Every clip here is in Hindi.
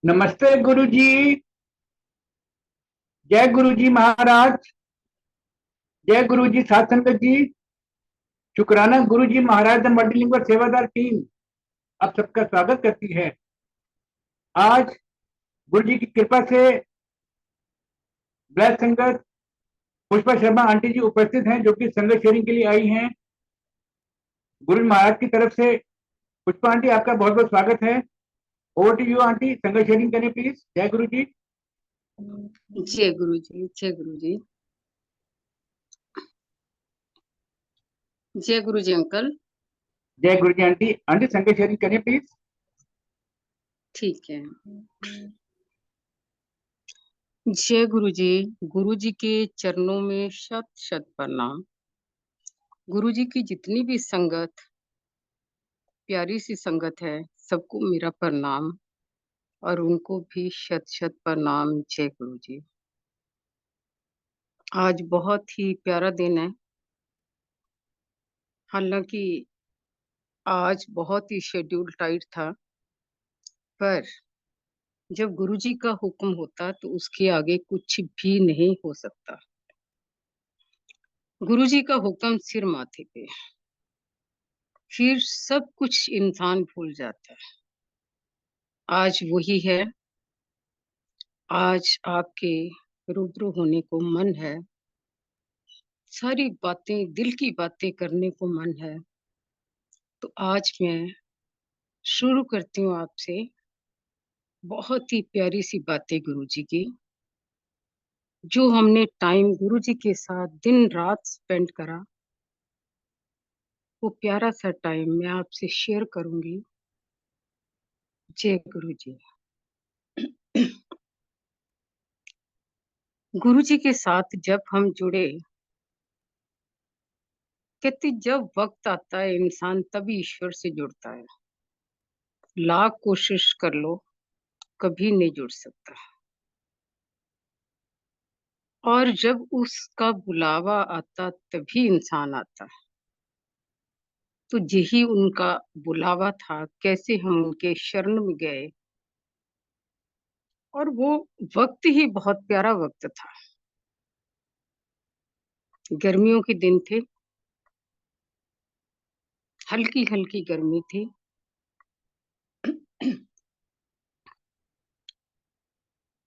नमस्ते गुरुजी। जय गुरुजी महाराज। जय गुरुजी साध संगत जी। शुक्राना गुरुजी महाराज द मल्टीलिंगुअल सेवादार टीम आप सबका स्वागत करती है। आज गुरुजी की कृपा से ब्लैक संगत पुष्पा शर्मा आंटी जी उपस्थित हैं, जो कि संगत शेयरिंग के लिए आई हैं। गुरु महाराज की तरफ से पुष्पा आंटी आपका बहुत बहुत स्वागत है। ओवर टू यू आंटी, संगत शेयरिंग करें प्लीज। जय गुरु जी। जय गुरु जी, जय गुरु जी, जय गुरु जी अंकल। जय गुरु जी आंटी। आंटी संगत शेयरिंग करें प्लीज। ठीक है। जय गुरु जी। गुरु जी के चरणों में शत शत प्रणाम। गुरु जी की जितनी भी संगत, प्यारी सी संगत है, सबको मेरा प्रणाम और उनको भी शत शत प्रणाम। जय गुरु जी। आज बहुत ही प्यारा दिन है। हालांकि आज बहुत ही शेड्यूल टाइट था, पर जब गुरु जी का हुक्म होता तो उसके आगे कुछ भी नहीं हो सकता। गुरु जी का हुक्म सिर माथे पे, फिर सब कुछ इंसान भूल जाता है। आज वही है। आज आपके रूबरू होने को मन है, सारी बातें, दिल की बातें करने को मन है। तो आज मैं शुरू करती हूँ आपसे बहुत ही प्यारी सी बातें गुरु जी की, जो हमने टाइम गुरु जी के साथ दिन रात स्पेंड करा। वो प्यारा सा टाइम मैं आपसे शेयर करूंगी। जय गुरु जी। गुरु जी के साथ जब हम जुड़े, कहते जब वक्त आता है इंसान तभी ईश्वर से जुड़ता है। लाख कोशिश कर लो, कभी नहीं जुड़ सकता। और जब उसका बुलावा आता तभी इंसान आता है। तो यही उनका बुलावा था, कैसे हम उनके शरण में गए। और वो वक्त ही बहुत प्यारा वक्त था। गर्मियों के दिन थे, हल्की हल्की गर्मी थी।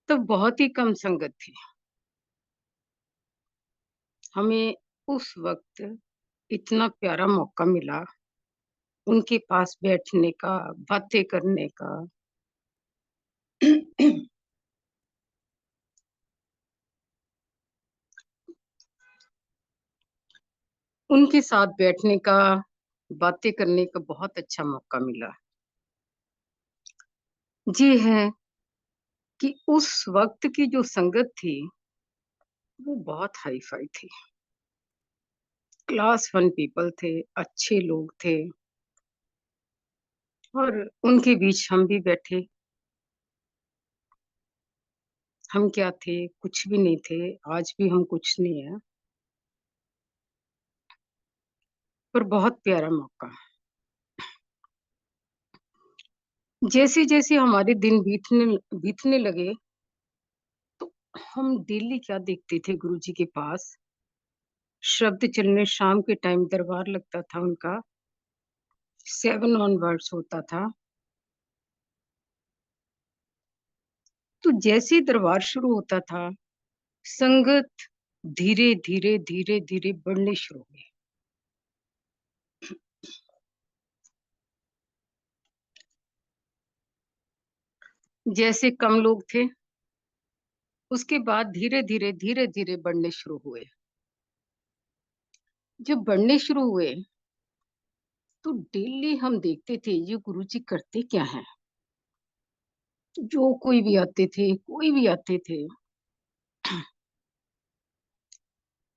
तो बहुत ही कम संगत थी। हमें उस वक्त इतना प्यारा मौका मिला उनके पास बैठने का, बातें करने का। उनके साथ बैठने का, बातें करने का बहुत अच्छा मौका मिला। जी है कि उस वक्त की जो संगत थी वो बहुत हाई फाई थी। क्लास वन पीपल थे, अच्छे लोग थे। और उनके बीच हम भी बैठे। हम क्या थे? कुछ भी नहीं थे। आज भी हम कुछ नहीं है, पर बहुत प्यारा मौका। जैसे जैसे हमारे दिन बीतने बीतने लगे, तो हम डेली क्या देखते थे गुरु जी के पास? शब्द चलने, शाम के टाइम दरबार लगता था उनका, 7 ऑनवर्ड्स होता था। तो जैसे ही दरबार शुरू होता था, संगत धीरे धीरे धीरे धीरे बढ़नी शुरू हुई। जैसे कम लोग थे, उसके बाद धीरे धीरे धीरे धीरे बढ़ने शुरू हुए। जब बढ़ने शुरू हुए तो डेली हम देखते थे ये गुरुजी करते क्या हैं। जो कोई भी आते थे, कोई भी आते थे।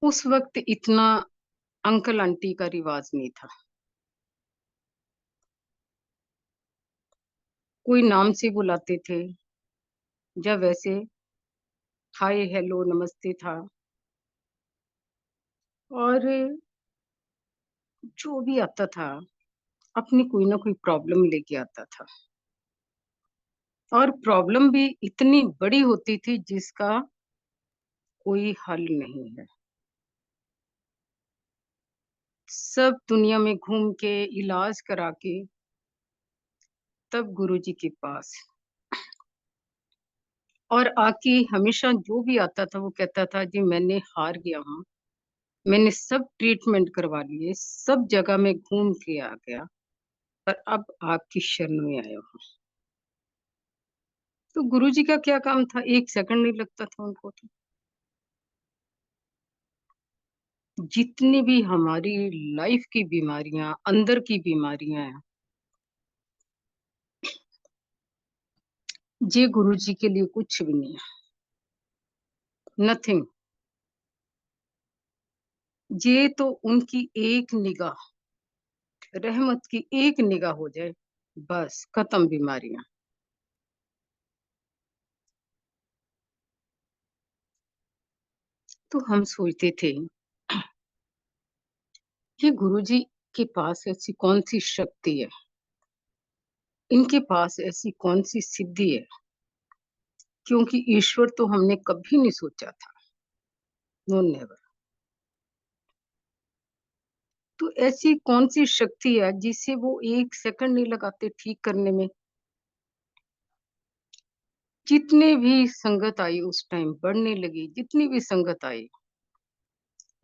उस वक्त इतना अंकल आंटी का रिवाज नहीं था। कोई नाम से बुलाते थे, जब वैसे हाय हेलो नमस्ते था। और जो भी आता था अपनी कोई ना कोई प्रॉब्लम लेके आता था। और प्रॉब्लम भी इतनी बड़ी होती थी जिसका कोई हल नहीं है। सब दुनिया में घूम के इलाज करा के तब गुरुजी के पास, और आके हमेशा जो भी आता था वो कहता था जी मैंने हार गया हूँ, मैंने सब ट्रीटमेंट करवा लिए, सब जगह में घूम के आ गया, पर अब आपकी शरण में आया हूँ। तो गुरुजी का क्या काम था, एक सेकंड नहीं लगता था उनको। तो जितनी भी हमारी लाइफ की बीमारियां, अंदर की बीमारियां हैं, ये गुरुजी के लिए कुछ भी नहीं है, नथिंग। ये तो उनकी एक निगाह, रहमत की एक निगाह हो जाए, बस खत्म बीमारियां। तो हम सोचते थे कि गुरुजी के पास ऐसी कौन सी शक्ति है, इनके पास ऐसी कौन सी सिद्धि है, क्योंकि ईश्वर तो हमने कभी नहीं सोचा था, नो नेवर। तो ऐसी कौन सी शक्ति है जिसे वो एक सेकंड नहीं लगाते ठीक करने में। जितने भी संगत आई उस टाइम बढ़ने लगी, जितनी भी संगत आई,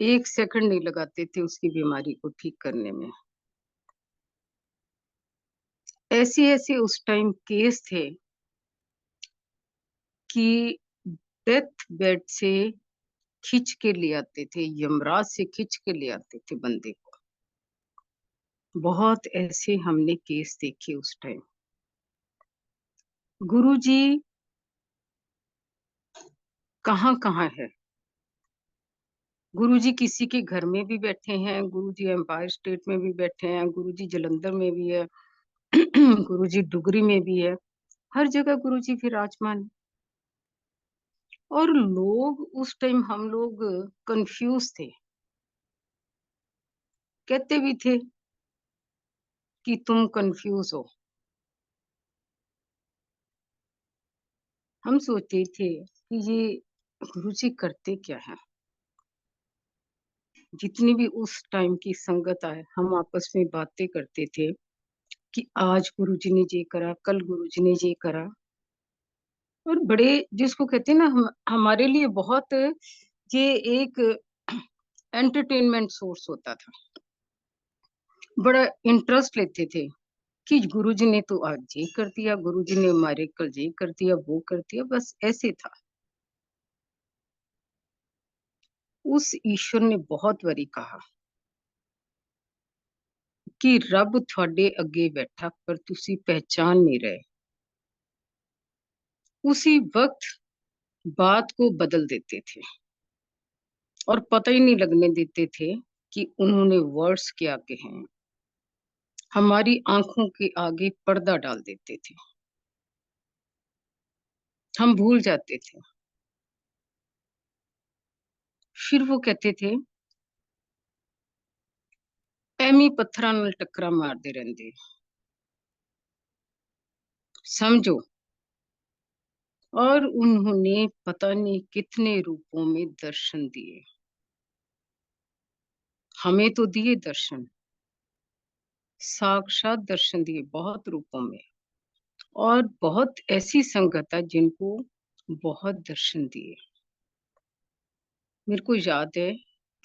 एक सेकंड नहीं लगाते थे उसकी बीमारी को ठीक करने में। ऐसे ऐसे उस टाइम केस थे कि डेथ बेड से खींच के ले आते थे, यमराज से खींच के ले आते थे बंदे को। बहुत ऐसे हमने केस देखे उस टाइम। गुरुजी कहाँ कहाँ है, गुरुजी किसी के घर में भी बैठे हैं, गुरुजी एम्पायर स्टेट में भी बैठे हैं, गुरुजी जलंधर में भी है, गुरुजी डुगरी में भी है, हर जगह गुरुजी विराजमान है। और लोग उस टाइम, हम लोग कंफ्यूज थे, कहते भी थे कि तुम कंफ्यूज हो। हम सोचते थे कि ये गुरुजी करते क्या है। जितनी भी उस टाइम की संगत आए, हम आपस में बातें करते थे कि आज गुरुजी ने ये करा, कल गुरुजी ने ये करा। और बड़े, जिसको कहते हैं ना, हमारे लिए बहुत ये एक एंटरटेनमेंट सोर्स होता था। बड़ा इंटरेस्ट लेते थे कि गुरुजी ने तो आज ये कर दिया, गुरुजी ने हमारे कल ये कर दिया, वो कर दिया, बस ऐसे था। उस ईश्वर ने बहुत बारी कहा कि रब थोड़े अगे बैठा पर तुसी पहचान नहीं रहे। उसी वक्त बात को बदल देते थे और पता ही नहीं लगने देते थे कि उन्होंने वर्ड्स क्या कहे हैं। हमारी आंखों के आगे पर्दा डाल देते थे, हम भूल जाते थे। फिर वो कहते थे एमी पत्थरां नाल टक्करा मारते रहंदे, समझो। और उन्होंने पता नहीं कितने रूपों में दर्शन दिए, हमें तो दिए दर्शन, साक्षात दर्शन दिए बहुत रूपों में। और बहुत ऐसी संगत है जिनको बहुत दर्शन दिए। मेरे को याद है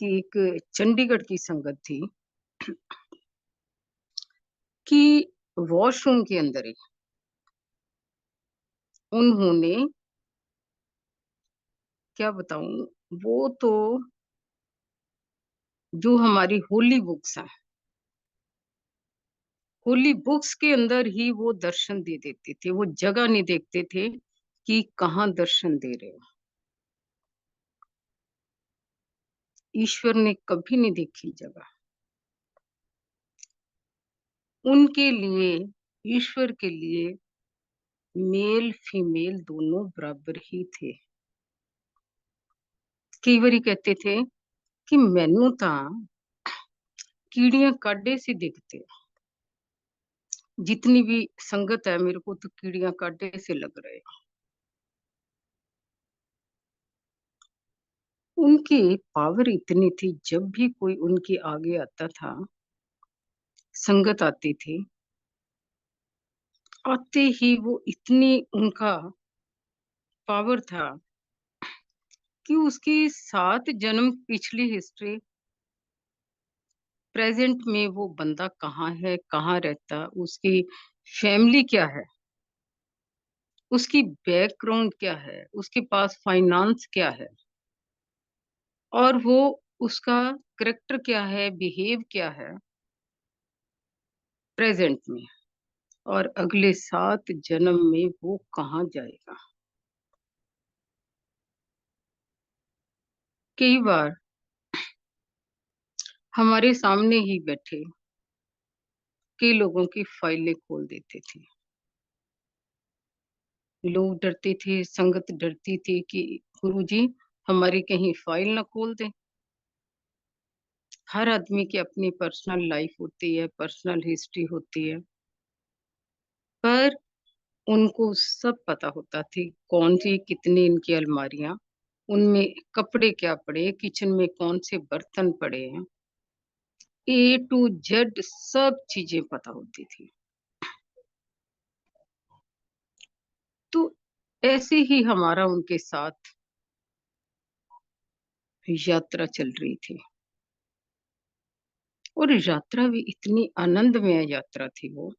कि एक चंडीगढ़ की संगत थी कि वॉशरूम के अंदर ही उन्होंने, क्या बताऊं, वो तो जो हमारी होली बुक्स हैं, होली बुक्स के अंदर ही वो दर्शन दे देते थे, वो जगह नहीं देखते थे कि कहाँ दर्शन दे रहे हो। ईश्वर ने कभी नहीं देखी जगह। उनके लिए, ईश्वर के लिए मेल फीमेल दोनों बराबर ही थे। कई बारी कहते थे कि मैनू ता कीड़ियां काडे से दिखते, जितनी भी संगत है मेरे को तो कीड़ियां कांटे से लग रहे हैं। उनकी पावर इतनी थी, जब भी कोई उनके आगे आता था, संगत आती थी, आते ही वो इतनी उनका पावर था कि उसकी 7 जन्म पिछली हिस्ट्री, प्रेजेंट में वो बंदा कहाँ है, कहाँ रहता, उसकी फैमिली क्या है, उसकी बैकग्राउंड क्या है, उसके पास फाइनेंस क्या है, और वो उसका करेक्टर क्या है, बिहेव क्या है प्रेजेंट में, और अगले 7 जन्म में वो कहाँ जाएगा। कई बार हमारे सामने ही बैठे कई लोगों की फाइलें खोल देते थे। लोग डरते थे, संगत डरती थी कि गुरुजी हमारी कहीं फाइल ना खोल दें। हर आदमी की अपनी पर्सनल लाइफ होती है, पर्सनल हिस्ट्री होती है, पर उनको सब पता होता थी कौन सी कितनी इनकी अलमारियां, उनमें कपड़े क्या पड़े, किचन में कौन से बर्तन पड़े हैं, A to Z सब चीजें पता होती थी। तो ऐसे ही हमारा उनके साथ यात्रा चल रही थी, और यात्रा भी इतनी आनंदमय यात्रा थी वो।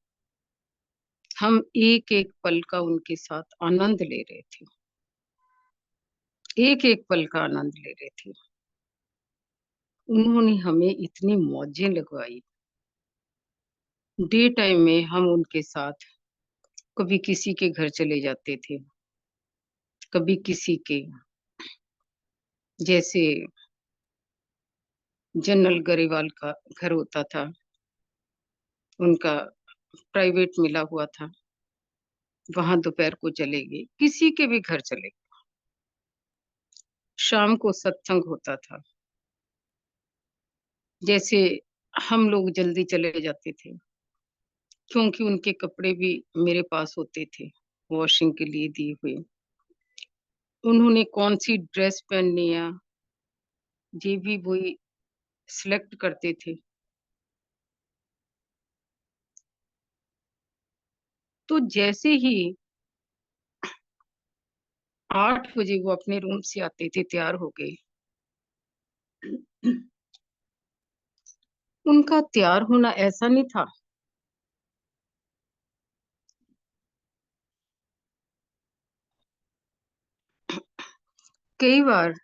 हम एक एक पल का उनके साथ आनंद ले रहे थे, एक एक पल का आनंद ले रहे थे। उन्होंने हमें इतनी मौजें लगवाई। डे टाइम में हम उनके साथ कभी किसी के घर चले जाते थे, कभी किसी के, जैसे जनरल गरेवाल का घर होता था, उनका प्राइवेट मिला हुआ था, वहां दोपहर को चले गए, किसी के भी घर चले गए। शाम को सत्संग होता था, जैसे हम लोग जल्दी चले जाते थे, क्योंकि उनके कपड़े भी मेरे पास होते थे वॉशिंग के लिए दिए हुए। उन्होंने कौन सी ड्रेस पहननी है ये भी वही सिलेक्ट करते थे। तो जैसे ही 8 बजे वो अपने रूम से आते थे तैयार होके, उनका तैयार होना ऐसा नहीं था, कई बार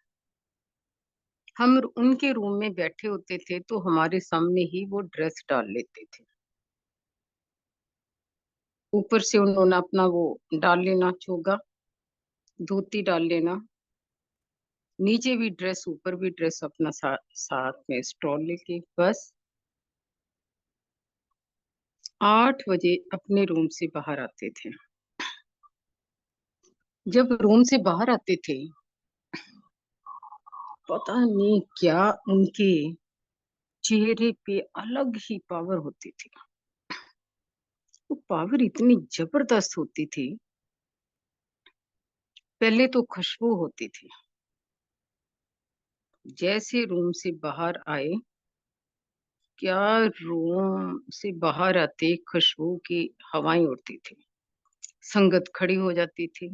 हम उनके रूम में बैठे होते थे तो हमारे सामने ही वो ड्रेस डाल लेते थे। ऊपर से उन्होंने अपना वो डाल लेना, चोगा धोती डाल लेना, नीचे भी ड्रेस, ऊपर भी ड्रेस, अपना साथ में स्टॉल लेके बस 8 बजे अपने रूम से बाहर आते थे। जब रूम से बाहर आते थे, पता नहीं क्या उनके चेहरे पे अलग ही पावर होती थी। वो पावर इतनी जबरदस्त होती थी। पहले तो खुशबू होती थी, जैसे रूम से बाहर आए, क्या रूम से बाहर आते खुशबू की हवाएं उड़ती थी, संगत खड़ी हो जाती थी,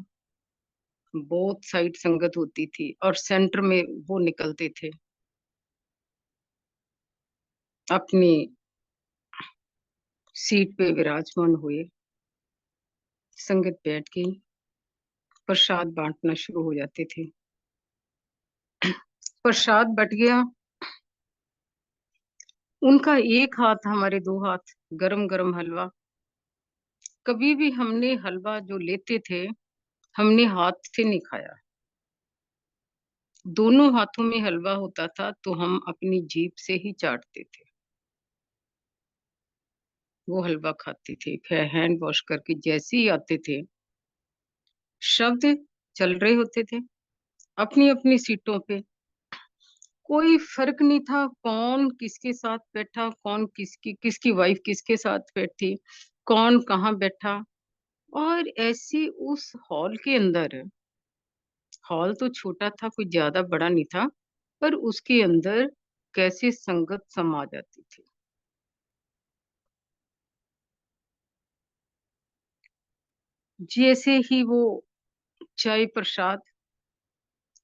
बहुत साइड संगत होती थी, और सेंटर में वो निकलते थे, अपनी सीट पे विराजमान हुए, संगत बैठ गई, प्रसाद बांटना शुरू हो जाते थे। प्रसाद बट गया, उनका एक हाथ हमारे 2 हाथ, गरम गरम हलवा। कभी भी हमने हलवा जो लेते थे, हमने हाथ से नहीं खाया, दोनों हाथों में हलवा होता था तो हम अपनी जीभ से ही चाटते थे, वो हलवा खाते थे। फिर हैंड वॉश करके जैसे ही आते थे, शब्द चल रहे होते थे अपनी अपनी सीटों पे, कोई फर्क नहीं था कौन किसके साथ बैठा, कौन किसकी किसकी वाइफ किसके साथ बैठी, कौन कहाँ बैठा। और ऐसे उस हॉल के अंदर, हॉल तो छोटा था, कोई ज्यादा बड़ा नहीं था, पर उसके अंदर कैसे संगत समा जाती थी। जैसे ही वो चाय प्रसाद,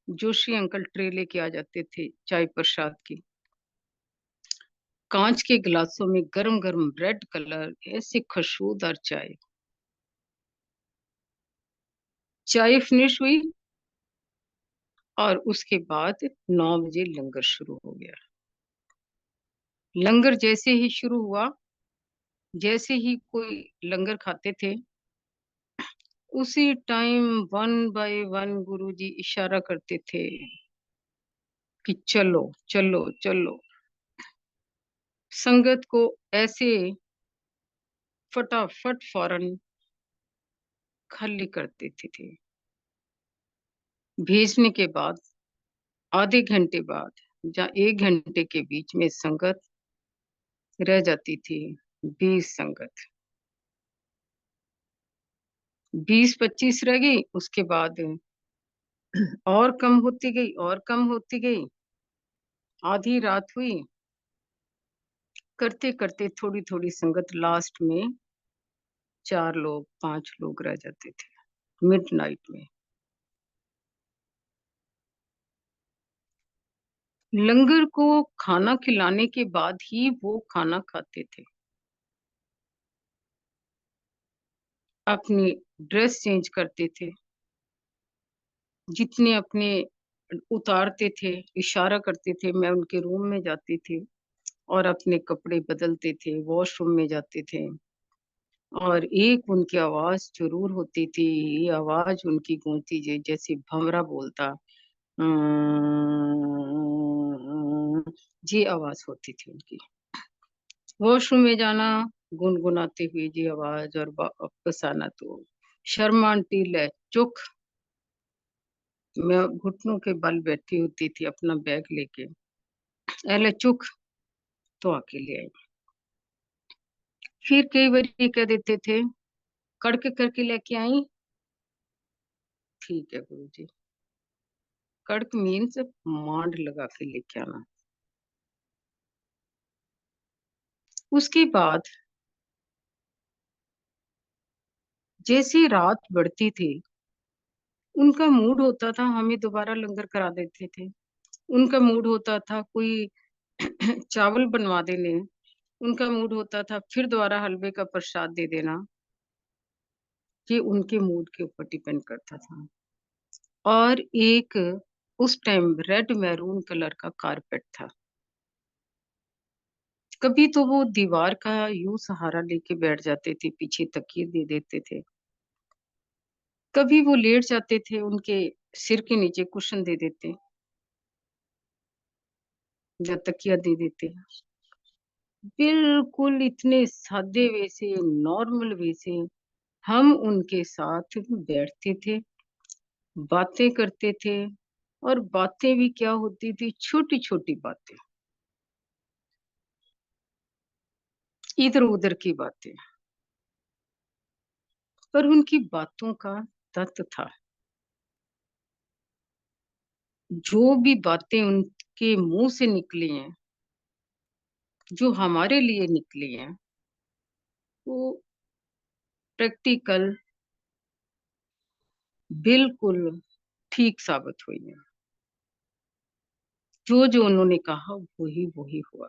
जोशी अंकल ट्रे लेके आ जाते थे चाय प्रसाद की, कांच के गिलासों में गरम गरम रेड कलर ऐसे खुशबूदार चाय। चाय फिनिश हुई और उसके बाद 9 बजे लंगर शुरू हो गया। लंगर जैसे ही शुरू हुआ, जैसे ही कोई लंगर खाते थे, उसी टाइम वन बाय वन गुरुजी इशारा करते थे कि चलो चलो चलो। संगत को ऐसे फटाफट फौरन खाली कर देते थे। भेजने के बाद आधे घंटे बाद या 1 घंटे के बीच में संगत रह जाती थी 20 संगत। 20-25 रह गई, उसके बाद और कम होती गई और कम होती गई। आधी रात हुई, करते करते थोड़ी थोड़ी संगत लास्ट में 4 लोग 5 लोग रह जाते थे मिडनाइट में। लंगर को खाना खिलाने के बाद ही वो खाना खाते थे। अपनी ड्रेस चेंज करते थे, जितने अपने उतारते थे, इशारा करते थे, मैं उनके रूम में जाती थी और अपने कपड़े बदलते थे, वॉशरूम में जाते थे। और एक उनकी आवाज जरूर होती थी, ये आवाज उनकी गूंजती जैसे भंवरा बोलता। जी आवाज होती थी उनकी। वॉशरूम में जाना गुनगुनाते हुए जी आवाज, और वापस आना तो शर्मा आंटी ले चुक। मैं घुटनों के बल बैठी होती थी अपना बैग लेके, एले चुक, तो अकेले आई। फिर कई बार ये कह देते थे, कड़के करके लेके आई। ठीक है गुरुजी। कड़क मीन्स मांड लगा के लेके आना। उसके बाद जैसी रात बढ़ती थी, उनका मूड होता था हमें दोबारा लंगर करा देते थे। उनका मूड होता था कोई चावल बनवा देने। उनका मूड होता था फिर दोबारा हलवे का प्रसाद दे देना। ये उनके मूड के ऊपर डिपेंड करता था। और एक उस टाइम रेड मैरून कलर का कारपेट था। कभी तो वो दीवार का यूं सहारा लेके बैठ जाते थे, पीछे तकिए दे देते थे। कभी वो लेट जाते थे, उनके सिर के नीचे कुशन दे देते या तकिया दे देते। बिल्कुल इतने सादे वे से, नॉर्मल वे से हम उनके साथ बैठते थे, बातें करते थे। और बातें भी क्या होती थी, छोटी छोटी बातें, इधर उधर की बातें, पर उनकी बातों का तत्व था। जो भी बातें उनके मुंह से निकली हैं, जो हमारे लिए निकली हैं, वो प्रैक्टिकल बिल्कुल ठीक साबित हुई है। जो जो उन्होंने कहा वही वही हुआ।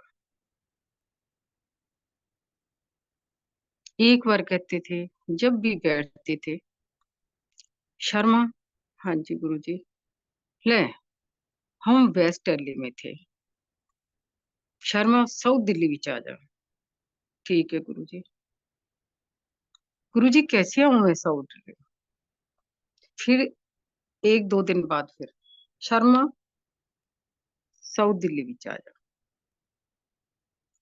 एक बार कहते थे, जब भी बैठते थे, शर्मा, हाँ जी गुरुजी, ले, हम वेस्ट दिल्ली में थे, शर्मा साउथ दिल्ली विच आ जा। ठीक है गुरुजी। गुरुजी कैसे आऊं मैं साउथ दिल्ली? फिर 1-2 दिन बाद फिर, शर्मा साउथ दिल्ली विच आ जा।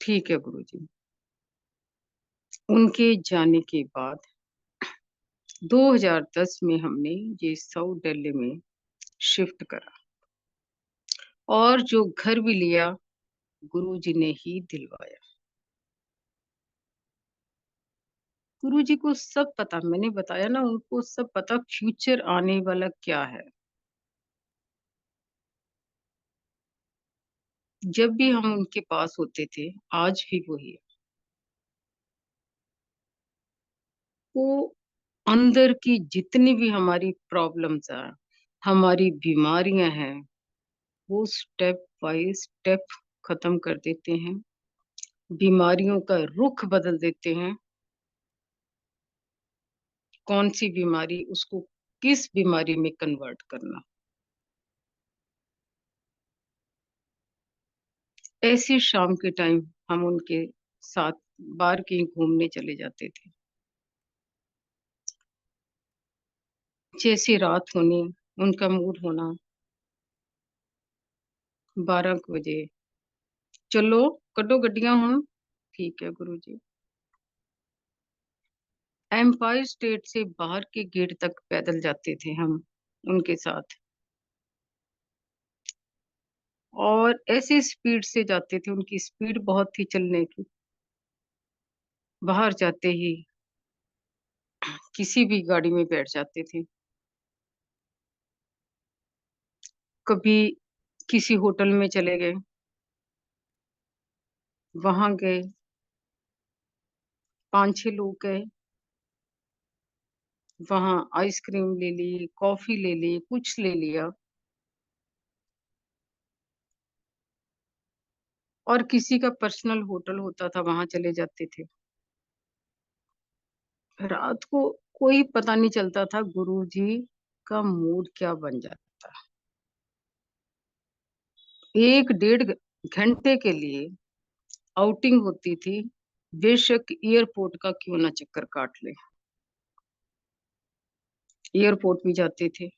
ठीक है गुरुजी। उनके जाने के बाद 2010 में हमने ये साउथ दिल्ली में शिफ्ट करा, और जो घर भी लिया गुरुजी ने ही दिलवाया। गुरु जी को सब पता, मैंने बताया ना, उनको सब पता फ्यूचर आने वाला क्या है। जब भी हम उनके पास होते थे, आज भी वही है, वो अंदर की जितनी भी हमारी प्रॉब्लम्स है, हमारी बीमारियां हैं, वो स्टेप बाय स्टेप खत्म कर देते हैं, बीमारियों का रुख बदल देते हैं। कौन सी बीमारी, उसको किस बीमारी में कन्वर्ट करना। ऐसे शाम के टाइम हम उनके साथ बाहर कहीं घूमने चले जाते थे। जैसे रात होनी, उनका मूड होना, 12 बजे, चलो कटो गड्डियां हम। ठीक है गुरु जी। एम्पायर स्टेट से बाहर के गेट तक पैदल जाते थे हम उनके साथ, और ऐसे स्पीड से जाते थे, उनकी स्पीड बहुत थी चलने की। बाहर जाते ही किसी भी गाड़ी में बैठ जाते थे। कभी किसी होटल में चले गए, वहां गए, 5-6 लोग गए, वहां आइसक्रीम ले ली, कॉफी ले ली, कुछ ले लिया, और किसी का पर्सनल होटल होता था, वहां चले जाते थे। रात को कोई पता नहीं चलता था गुरुजी का मूड क्या बन जाता। 1-1.5 घंटे के लिए आउटिंग होती थी, बेशक एयरपोर्ट का क्यों ना चक्कर काट ले, एयरपोर्ट भी जाते थे,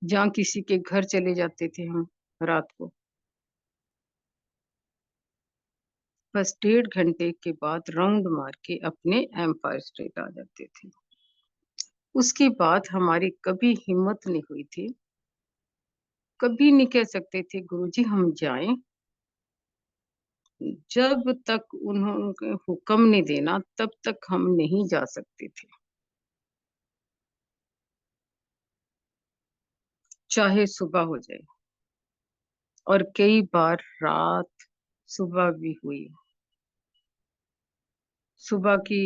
जहाँ किसी के घर चले जाते थे हम रात को। बस 1.5 घंटे के बाद राउंड मार के अपने एम्पायर स्टेट आ जाते थे। उसके बाद हमारी कभी हिम्मत नहीं हुई थी, कभी नहीं कह सकते थे गुरुजी हम जाएं, जब तक उन्होंने हुक्म नहीं देना तब तक हम नहीं जा सकते थे। चाहे सुबह हो जाए, और कई बार रात सुबह भी हुई, सुबह की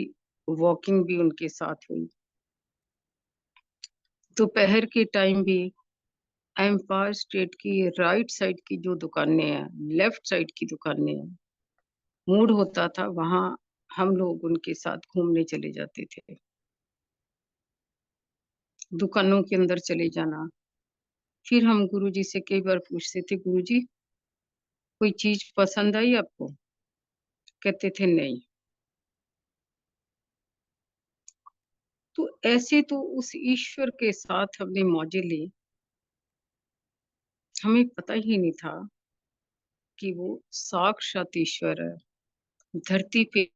वॉकिंग भी उनके साथ हुई। दोपहर के टाइम भी एम्पायर स्टेट की राइट साइड की जो दुकानें हैं, लेफ्ट साइड की दुकानें हैं, मूड होता था वहां हम लोग उनके साथ घूमने चले जाते थे। दुकानों के अंदर चले जाना, फिर हम गुरुजी से कई बार पूछते थे, गुरुजी कोई चीज पसंद आई आपको? कहते थे नहीं। तो ऐसे तो उस ईश्वर के साथ हमने मौजे ली, हमें पता ही नहीं था कि वो साक्षात ईश्वर है, धरती पे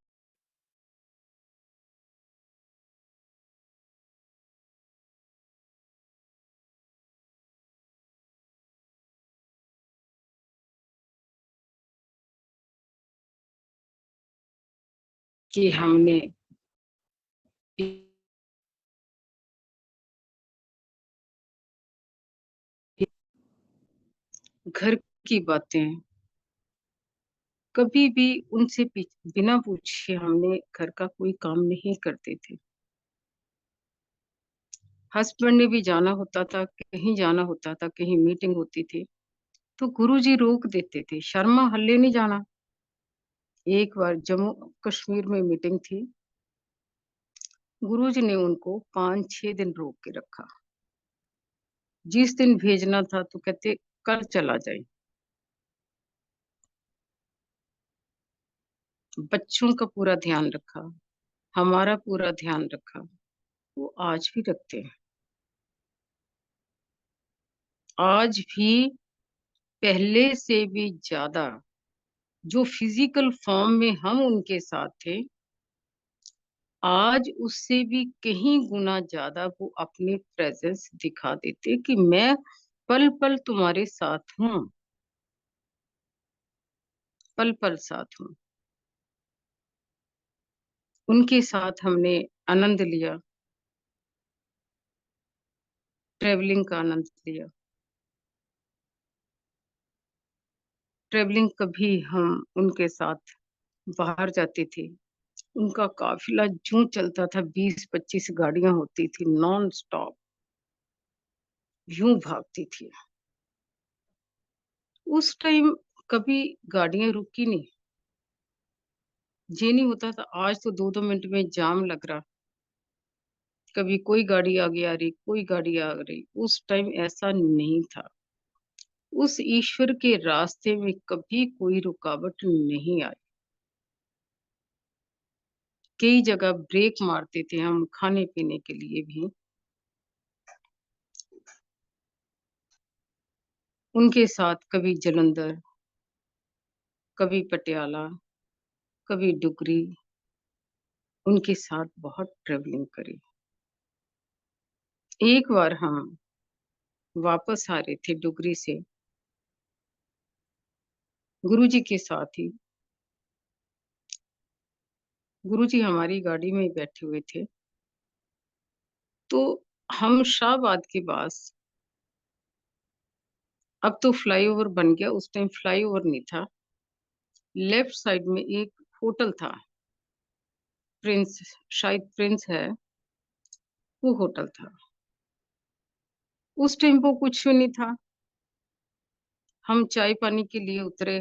कि हमने घर की बातें कभी भी उनसे बिना पूछे हमने घर का कोई काम नहीं करते थे। हस्बैंड ने भी जाना होता था, कहीं जाना होता था, कहीं मीटिंग होती थी, तो गुरुजी रोक देते थे, शर्मा हल्ले नहीं जाना। एक बार जम्मू कश्मीर में मीटिंग थी, गुरुजी ने उनको 5-6 दिन रोक के रखा। जिस दिन भेजना था तो कहते कल चला जाए। बच्चों का पूरा ध्यान रखा, हमारा पूरा ध्यान रखा, वो आज भी रखते हैं। आज भी पहले से भी ज्यादा, जो फिजिकल फॉर्म में हम उनके साथ थे, आज उससे भी कहीं गुना ज्यादा वो अपनी प्रेजेंस दिखा देते कि मैं पल पल तुम्हारे साथ हूँ, पल पल साथ हूँ। उनके साथ हमने आनंद लिया, ट्रेवलिंग का आनंद लिया। ट्रेवलिंग कभी हम उनके साथ बाहर जाते थे, उनका काफिला यूं चलता था, 20-25 गाड़ियां होती थी नॉन स्टॉप, यूं भागती थी। उस टाइम कभी गाड़ियां रुकी नहीं, ये नहीं होता था आज तो 2-2 मिनट में जाम लग रहा, कभी कोई गाड़ी आगे आ रही, कोई गाड़ी आ रही। उस टाइम ऐसा नहीं था। उस ईश्वर के रास्ते में कभी कोई रुकावट नहीं आई। कई जगह ब्रेक मारते थे हम खाने पीने के लिए भी। उनके साथ कभी जलंधर, कभी पटियाला, कभी डुगरी, उनके साथ बहुत ट्रेवलिंग करी। एक बार हम वापस आ रहे थे डुगरी से, गुरुजी के साथ ही। गुरुजी हमारी गाड़ी में बैठे हुए थे, तो हम शाहबाद के पास, अब तो फ्लाईओवर बन गया, उस टाइम फ्लाईओवर नहीं था, लेफ्ट साइड में एक होटल था, प्रिंस, शायद प्रिंस है, वो होटल था। उस टाइम वो कुछ नहीं था। हम चाय पानी के लिए उतरे,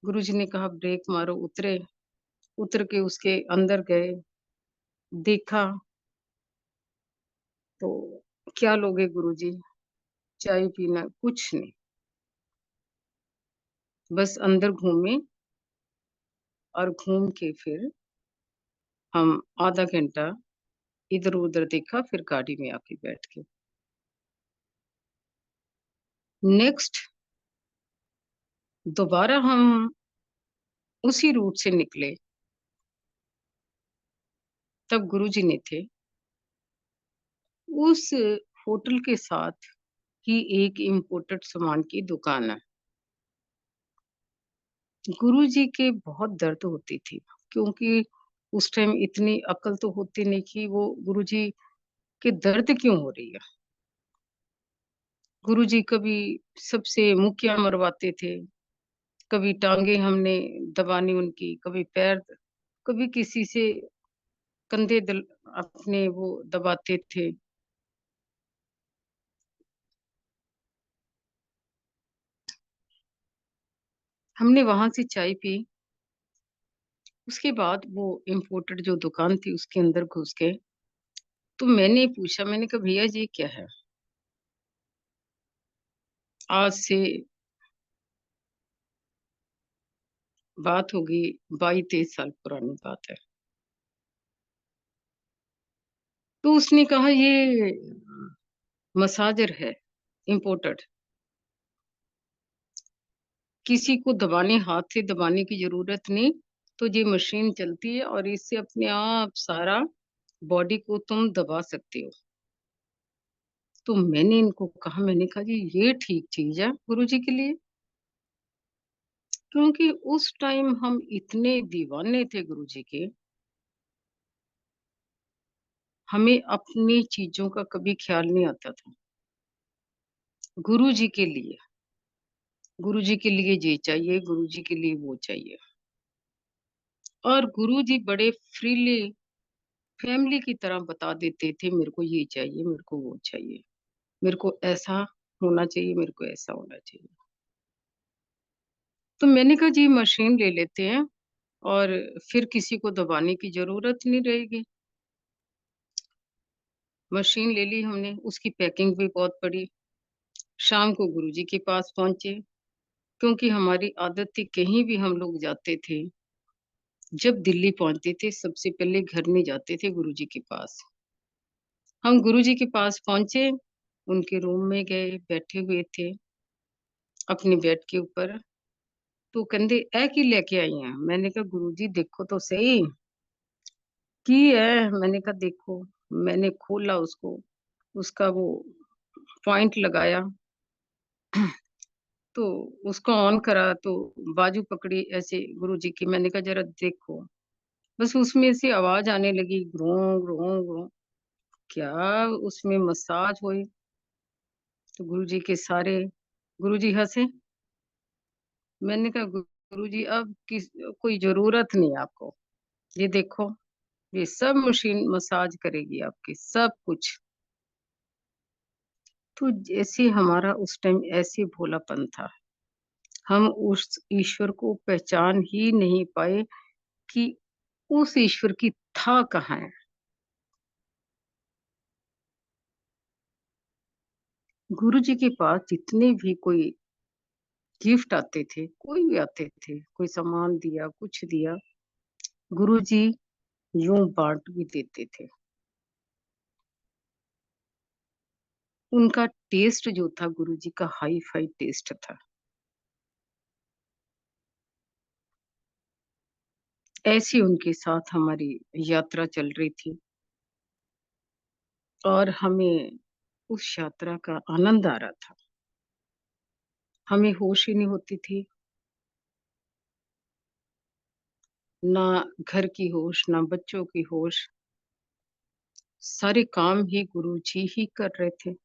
गुरुजी ने कहा ब्रेक मारो, उतरे, उतर के उसके अंदर गए, देखा तो क्या लोगे गुरुजी, चाय पीना कुछ नहीं, बस अंदर घूमे और घूम के फिर हम आधा घंटा इधर उधर देखा, फिर गाड़ी में आके बैठ गए। नेक्स्ट दोबारा हम उसी रूट से निकले, तब गुरुजी ने थे। उस होटल के साथ ही एक इम्पोर्टेड सामान की दुकान है। गुरुजी के बहुत दर्द होती थी, क्योंकि उस टाइम इतनी अकल तो होती नहीं कि वो गुरुजी के दर्द क्यों हो रही है। गुरुजी कभी सबसे मुक्कियां मरवाते थे, कभी टांगे हमने दबानी उनकी, कभी पैर, कभी किसी से कंधे अपने वो दबाते थे। हमने वहां से चाय पी, उसके बाद वो इम्पोर्टेड जो दुकान थी उसके अंदर घुस के, तो मैंने पूछा, मैंने कहा भैया जी क्या है। आज से बात होगी, 22-23 साल पुरानी बात है। तो उसने कहा ये मसाजर है, इम्पोर्टेड, किसी को दबाने, हाथ से दबाने की जरूरत नहीं, तो ये मशीन चलती है और इससे अपने आप सारा बॉडी को तुम दबा सकते हो। तो मैंने इनको कहा, मैंने कहा जी ये ठीक चीज है गुरुजी के लिए, क्योंकि उस टाइम हम इतने दीवाने थे गुरुजी के, हमें अपनी चीजों का कभी ख्याल नहीं आता था। गुरुजी के लिए, गुरुजी के लिए ये चाहिए, गुरुजी के लिए वो चाहिए। और गुरुजी बड़े फ्रीली फैमिली की तरह बता देते थे, मेरे को ये चाहिए, मेरे को वो चाहिए, मेरे को ऐसा होना चाहिए, मेरे को ऐसा होना चाहिए। तो मैंने कहा जी मशीन ले लेते हैं, और फिर किसी को दबाने की जरूरत नहीं रहेगी। मशीन ले ली हमने, उसकी पैकिंग भी बहुत बड़ी। शाम को गुरुजी के पास पहुंचे, क्योंकि हमारी आदत थी कहीं भी हम लोग जाते थे, जब दिल्ली पहुंचते थे सबसे पहले घर नहीं जाते थे, गुरुजी के पास। हम गुरुजी के पास पहुंचे, उनके रूम में गए, बैठे हुए थे अपने बेड के ऊपर। तो कहते ए की लेके आई हैं। मैंने कहा गुरुजी देखो तो सही की है। मैंने कहा देखो, मैंने खोला उसको, उसका वो पॉइंट लगाया, तो उसको ऑन करा, तो बाजू पकड़ी ऐसे गुरुजी की, मैंने कहा जरा देखो। बस उसमें से आवाज आने लगी, ग्रो ग्रो ग्रो। क्या उसमें मसाज हुई। तो गुरुजी के सारे, गुरुजी हंसे। मैंने कहा, गुरुजी अब किस कोई जरूरत नहीं आपको, ये देखो, ये सब मशीन मसाज करेगी आपकी सब कुछ। तो जैसे हमारा उस टाइम ऐसे भोलापन था, हम उस ईश्वर को पहचान ही नहीं पाए कि उस ईश्वर की था कहाँ है। गुरु जी के पास जितने भी कोई गिफ्ट आते थे, कोई भी आते थे, कोई सामान दिया, कुछ दिया, गुरु जी यूं बांट भी देते थे। उनका टेस्ट जो था, गुरु जी का हाई फाई टेस्ट था। ऐसी उनके साथ हमारी यात्रा चल रही थी और हमें उस यात्रा का आनंद आ रहा था। हमें होश ही नहीं होती थी, ना घर की होश, ना बच्चों की होश। सारे काम ही गुरु जी ही कर रहे थे।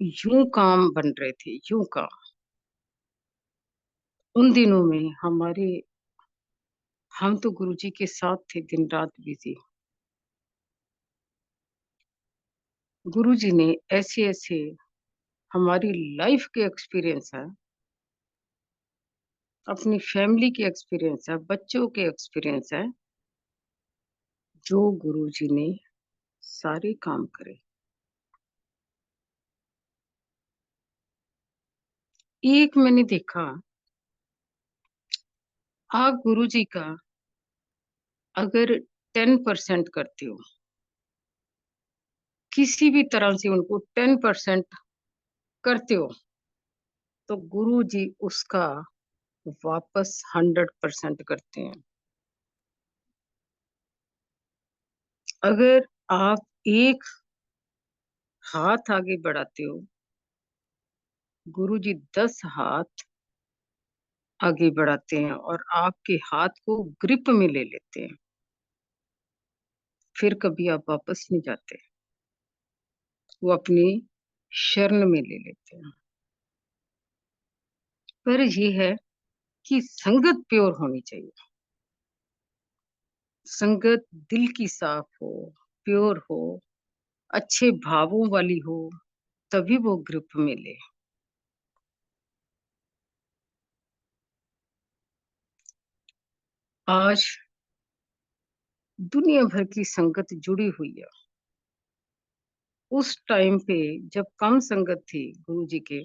यूं काम बन रहे थे, यूं काम। उन दिनों में हमारे, हम तो गुरु जी के साथ थे दिन रात बिजी। गुरु जी ने ऐसे ऐसे हमारी लाइफ के एक्सपीरियंस है, अपनी फैमिली के एक्सपीरियंस है, बच्चों के एक्सपीरियंस है, जो गुरु जी ने सारे काम करे। एक मैंने देखा, आप गुरु जी का अगर 10% करते हो, किसी भी तरह से उनको 10% करते हो, तो गुरु जी उसका वापस 100% करते हैं। अगर आप एक हाथ आगे बढ़ाते हो, गुरु जी 10 हाथ आगे बढ़ाते हैं और आपके हाथ को ग्रिप में ले लेते हैं। फिर कभी आप वापस नहीं जाते, वो अपनी शरण में ले लेते हैं। पर ये है कि संगत प्योर होनी चाहिए। संगत दिल की साफ हो, प्योर हो, अच्छे भावों वाली हो, तभी वो ग्रिप में ले। आज दुनिया भर की संगत जुड़ी हुई है। उस टाइम पे जब कम संगत थी गुरु जी के,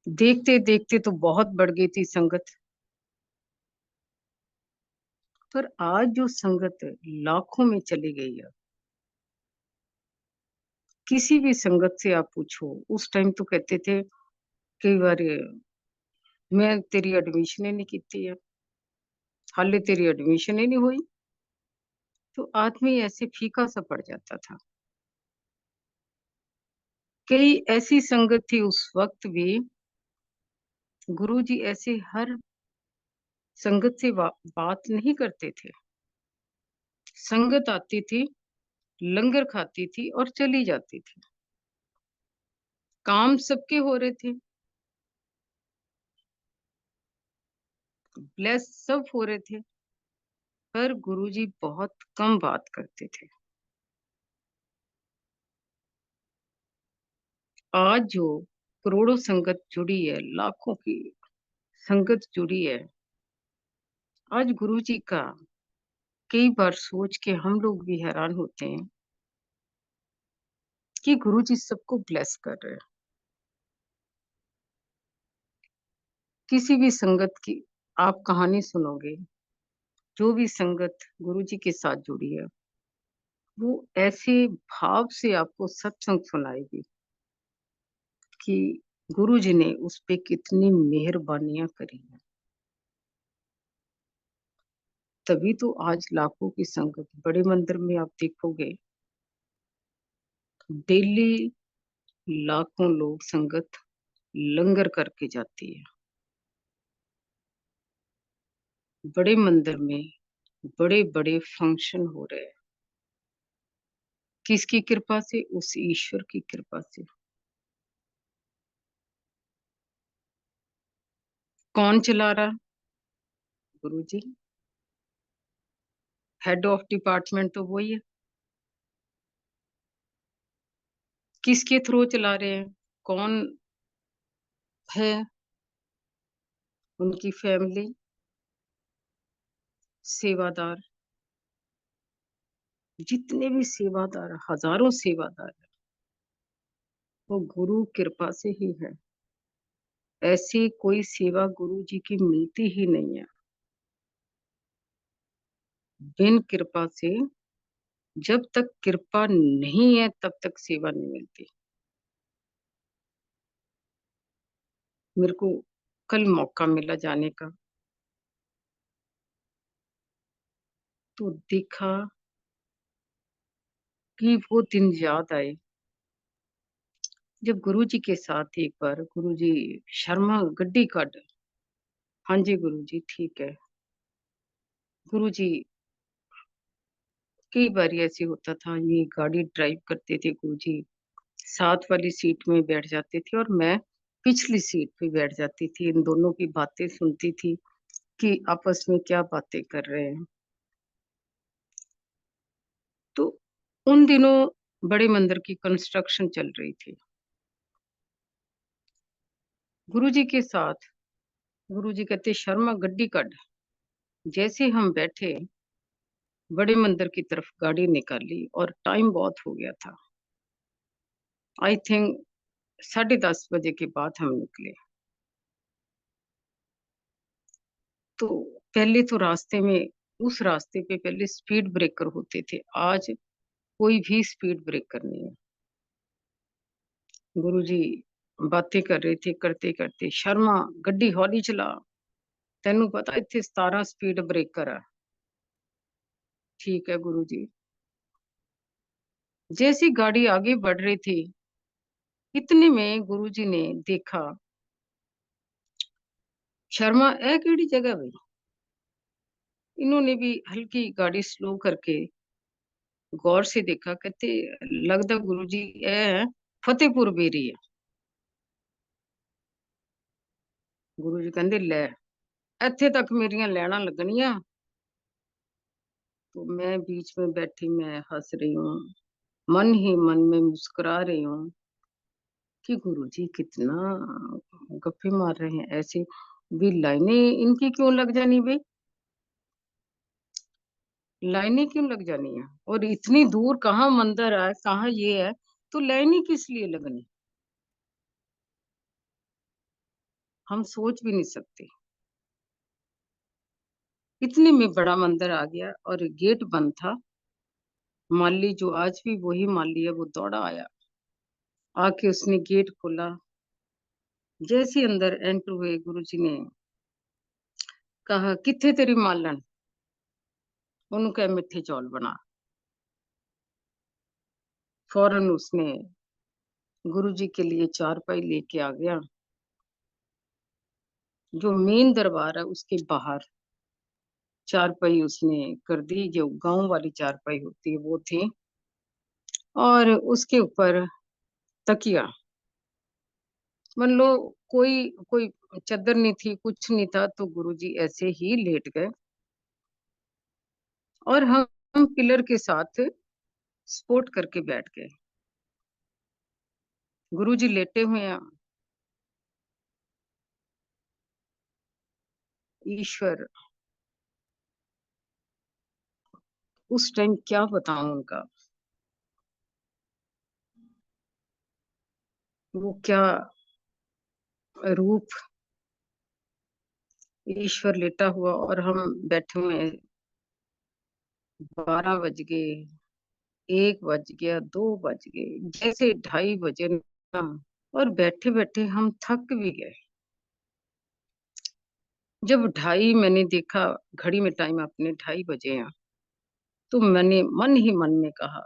देखते देखते तो बहुत बढ़ गई थी संगत। पर आज जो संगत लाखों में चली गई है, किसी भी संगत से आप पूछो, उस टाइम तो कहते थे कई बार, मैं तेरी एडमिशन ही नहीं की है, हाले तेरी एडमिशन ही नहीं हुई। तो आदमी ऐसे फीका सा पड़ जाता था। कई ऐसी संगत थी उस वक्त भी, गुरुजी ऐसे हर संगत से बात नहीं करते थे। संगत आती थी, लंगर खाती थी और चली जाती थी। काम सबके हो रहे थे, ब्लेस सब हो रहे थे, पर गुरुजी बहुत कम बात करते थे। आज जो करोड़ों संगत जुड़ी है, लाखों की संगत जुड़ी है, आज गुरुजी का कई बार सोच के हम लोग भी हैरान होते हैं कि गुरुजी सबको ब्लेस कर रहे हैं। किसी भी संगत की आप कहानी सुनोगे, जो भी संगत गुरुजी के साथ जुड़ी है, वो ऐसे भाव से आपको सत्संग सुनाएगी कि गुरुजी ने उस पे कितनी मेहरबानियां करी हैं। तभी तो आज लाखों की संगत, बड़े मंदिर में आप देखोगे डेली लाखों लोग संगत लंगर करके जाती है। बड़े मंदिर में बड़े बड़े फंक्शन हो रहे हैं। किसकी कृपा से? उस ईश्वर की कृपा से। कौन चला रहा? गुरु जी। हेड ऑफ डिपार्टमेंट तो वही है। किसके थ्रू चला रहे हैं? कौन है? उनकी फैमिली, सेवादार, जितने भी सेवादार, हजारों सेवादार है, वो गुरु कृपा से ही है। ऐसी कोई सेवा गुरु जी की मिलती ही नहीं है। बिन कृपा से, जब तक कृपा नहीं है तब तक सेवा नहीं मिलती। मेरे को कल मौका मिला जाने का, तो देखा कि वो दिन याद आए जब गुरु जी के साथ एक बार गुरु जी शर्मा गड्डी काट। हाँ जी गुरु जी, ठीक है। गुरु जी, कई बार ऐसे होता था, ये गाड़ी ड्राइव करते थे गुरु जी, साथ वाली सीट में बैठ जाते थे और मैं पिछली सीट पे बैठ जाती थी। इन दोनों की बातें सुनती थी कि आपस में क्या बातें कर रहे हैं। तो उन दिनों बड़े मंदिर की कंस्ट्रक्शन चल रही थी। गुरु जी के साथ गुरु जी कहते, शर्मा गड्डी कड। जैसे हम बैठे, बड़े मंदिर की तरफ गाड़ी निकाली और टाइम बहुत हो गया था। आई थिंक 10:30 बजे के बाद हम निकले। तो पहले तो रास्ते में, उस रास्ते पे पहले स्पीड ब्रेकर होते थे, आज कोई भी स्पीड ब्रेकर नहीं है। गुरुजी बातें कर रहे थे, करते करते, शर्मा गड्डी हौली चला, तेनू पता इतने 17 स्पीड ब्रेकर है। ठीक है गुरुजी। जैसी गाड़ी आगे बढ़ रही थी, इतने में गुरुजी ने देखा, शर्मा ए केड़ी जगह भाई। इन्होंने भी हल्की गाड़ी स्लो करके गौर से देखा, कहते लगता गुरुजी ए फतेहपुर बेरी है। गुरु जी कहते ले, इथे तक मेरिया लैना लगनिया। तो मैं बीच में बैठी, मैं हंस रही हूँ, मन ही मन में मुस्कुरा रही हूँ कि गुरु जी कितना गप्पे मार रहे हैं। ऐसे भी लाइनें इनकी क्यों लग जानी भाई, लाइनें क्यों लग जानी है? और इतनी दूर कहाँ मंदिर है, कहाँ ये है, तो लाइनें किस लिए लगनी? हम सोच भी नहीं सकते। इतने में बड़ा मंदिर आ गया और गेट बंद था। माली, जो आज भी वही माली है, वो दौड़ा आया, आके उसने गेट खोला। जैसे अंदर एंटर हुए, गुरुजी ने कहा, किथे तेरी मालन? उन्होंने कहा, मिठे चौल बना। फौरन उसने गुरुजी के लिए चारपाई लेके आ गया। जो मेन दरबार है उसके बाहर चारपाई उसने कर दी, जो गांव वाली चारपाई होती है वो थी, और उसके ऊपर तकिया। मान लो कोई कोई चादर नहीं थी, कुछ नहीं था, तो गुरुजी ऐसे ही लेट गए और हम पिलर के साथ सपोर्ट करके बैठ गए। गुरुजी लेटे हुए हैं। ईश्वर, उस टाइम क्या बताऊं उनका, वो क्या रूप। ईश्वर लेटा हुआ और हम बैठे हुए हैं। 12 बज गए, 1 बज गया, 2 बज गए, जैसे 2:30 बजे ना, और बैठे बैठे हम थक भी गए। जब 2:30 मैंने देखा घड़ी में टाइम, अपने 2:30 बजे हैं, तो मैंने मन ही मन में कहा,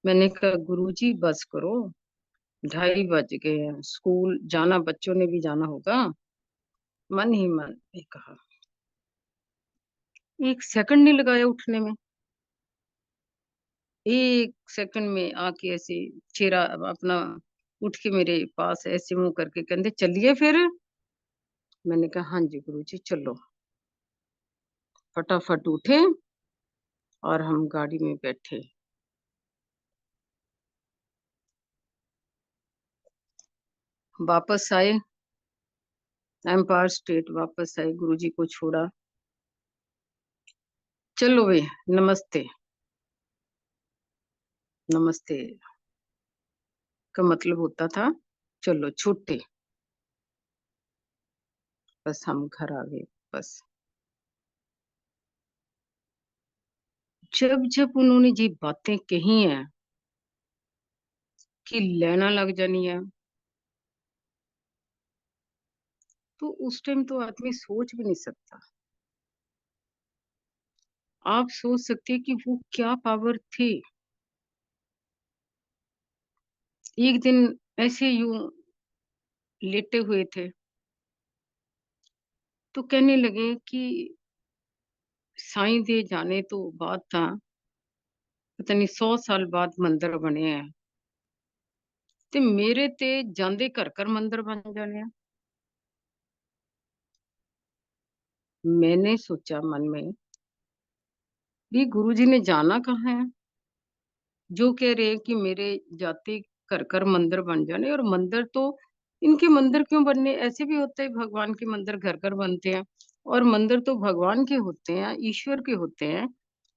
मैंने कहा गुरुजी बस करो, 2:30 बज गए हैं, स्कूल जाना, बच्चों ने भी जाना होगा। मन ही मन में कहा। एक सेकंड नहीं लगाया उठने में, एक सेकंड में आके ऐसे चेहरा अपना उठ के मेरे पास ऐसे मुंह करके कहते चलिए फिर। मैंने कहा हाँ जी गुरुजी चलो। फटाफट उठे और हम गाड़ी में बैठे। वापस आए, एम्पायर स्टेट वापस आए, गुरुजी को छोड़ा। चलो वे, नमस्ते। नमस्ते का मतलब होता था चलो छुट्टी। बस हम घर आ गए। बस जब जब उन्होंने ये बातें कही हैं कि लेना लग जानी है, तो उस टाइम तो आदमी सोच भी नहीं सकता। आप सोच सकते हैं कि वो क्या पावर थी। एक दिन ऐसे यूं लेटे हुए थे तो कहने लगे कि साईं दे जाने तो बाद था, पता नहीं 100 साल बाद मंदिर बने हैं ते मेरे ते जांदे घर घर मंदिर बन जाने हैं। मैंने सोचा मन में भी गुरुजी ने जाना कहाँ है, जो कह रहे हैं कि मेरे जाते घर घर मंदिर बन जाने। और मंदिर तो इनके मंदिर क्यों बनने, ऐसे भी होता है भगवान के मंदिर घर घर बनते हैं। और मंदिर तो भगवान के होते हैं, ईश्वर के होते हैं,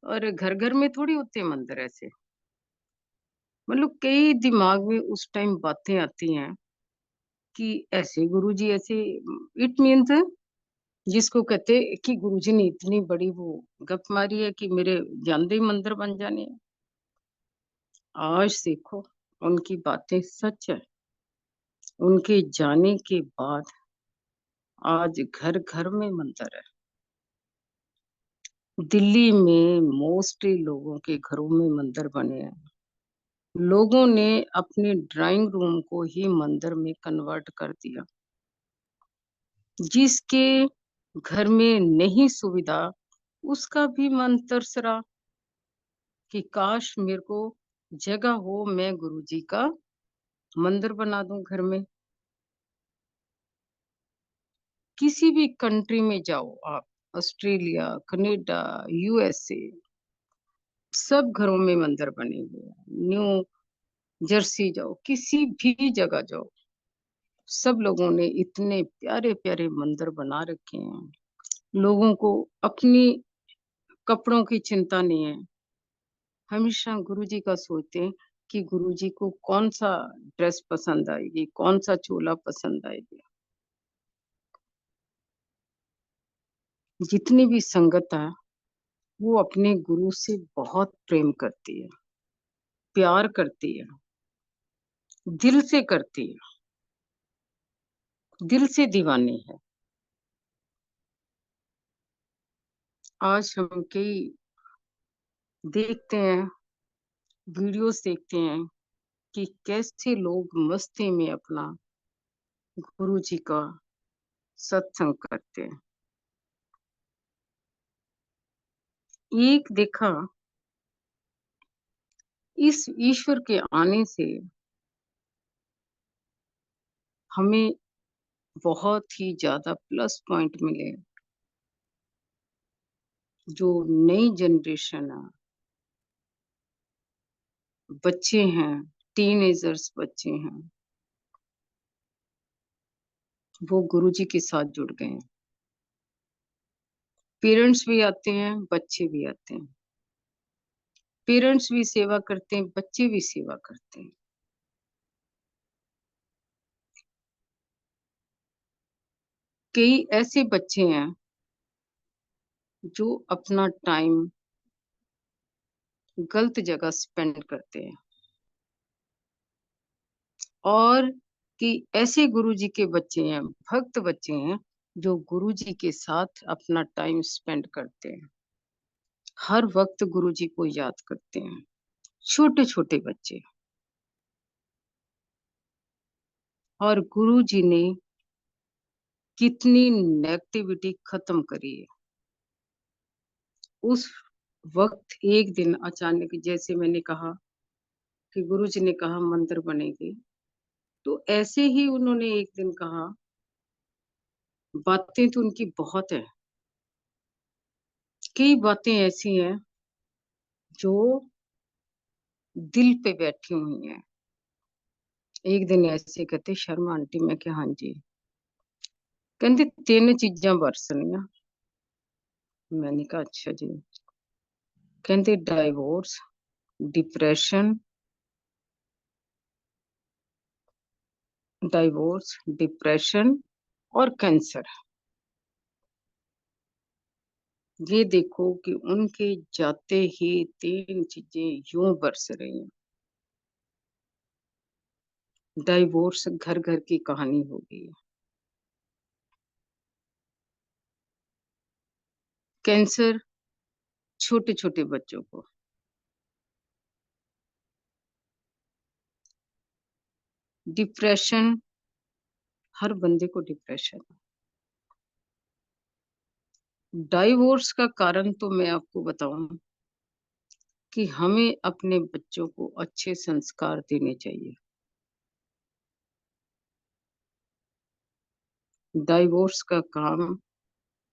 और घर घर में थोड़ी होते हैं मंदिर ऐसे। मतलब कई दिमाग में उस टाइम बातें आती हैं कि ऐसे गुरुजी ऐसे, इट मीन्स जिसको कहते कि गुरुजी ने इतनी बड़ी वो गप मारी है कि मेरे जानते ही मंदिर बन जाने हैं। आज देखो उनकी बातें सच है। उनके जाने के बाद आज घर घर में मंदिर है। दिल्ली में मोस्टली लोगों के घरों में मंदिर बने हैं। लोगों ने अपने ड्राइंग रूम को ही मंदिर में कन्वर्ट कर दिया। जिसके घर में नहीं सुविधा, उसका भी मन तरस रहा कि काश मेरे को जगह हो, मैं गुरुजी का मंदिर बना दूं घर में। किसी भी कंट्री में जाओ आप, ऑस्ट्रेलिया, कनाडा, यूएसए, सब घरों में मंदिर बने हुए हैं। न्यू जर्सी जाओ, किसी भी जगह जाओ, सब लोगों ने इतने प्यारे प्यारे मंदिर बना रखे हैं। लोगों को अपनी कपड़ों की चिंता नहीं है। हमेशा गुरुजी का सोचते हैं कि गुरुजी को कौन सा ड्रेस पसंद आएगी, कौन सा चोला पसंद आएगी। जितनी भी संगत है वो अपने गुरु से बहुत प्रेम करती है, प्यार करती है, दिल से करती है, दिल से दीवानी है। आज हम कई देखते हैं, वीडियोस देखते हैं कि कैसे लोग मस्ती में अपना गुरु जी का सत्संग करते हैं। एक देखा, इस ईश्वर के आने से हमें बहुत ही ज्यादा प्लस पॉइंट मिले। जो नई जनरेशन है, बच्चे हैं, टीनेजर्स बच्चे हैं, वो गुरु जी के साथ जुड़ गए हैं। पेरेंट्स भी आते हैं, बच्चे भी आते हैं। पेरेंट्स भी सेवा करते हैं, बच्चे भी सेवा करते हैं। कई ऐसे बच्चे हैं जो अपना टाइम गलत जगह स्पेंड करते हैं, और कि ऐसे गुरुजी के बच्चे हैं, भक्त बच्चे हैं, जो गुरुजी के साथ अपना टाइम स्पेंड करते हैं, हर वक्त गुरुजी को याद करते हैं। छोटे छोटे बच्चे। और गुरुजी ने कितनी नेगेटिविटी खत्म करी है। उस वक्त एक दिन अचानक, जैसे मैंने कहा कि गुरुजी ने कहा मंदिर बनेगी, तो ऐसे ही उन्होंने एक दिन कहा, बातें तो उनकी बहुत है, कई बातें ऐसी हैं जो दिल पे बैठी हुई हैं। एक दिन ऐसे कहते, शर्मा आंटी, मैं क्या, हाँ जी। कहते तीन चीजां बरसनियां। मैंने कहा अच्छा जी। कहते डाइवोर्स, डिप्रेशन, डाइवोर्स, डिप्रेशन और कैंसर। ये देखो कि उनके जाते ही तीन चीजें यूं बरस रही हैं। डाइवोर्स घर घर की कहानी हो गई है। कैंसर छोटे छोटे बच्चों को। डिप्रेशन, हर बंदे को डिप्रेशन। डाइवोर्स का कारण तो मैं आपको बताऊं कि हमें अपने बच्चों को अच्छे संस्कार देने चाहिए। डाइवोर्स का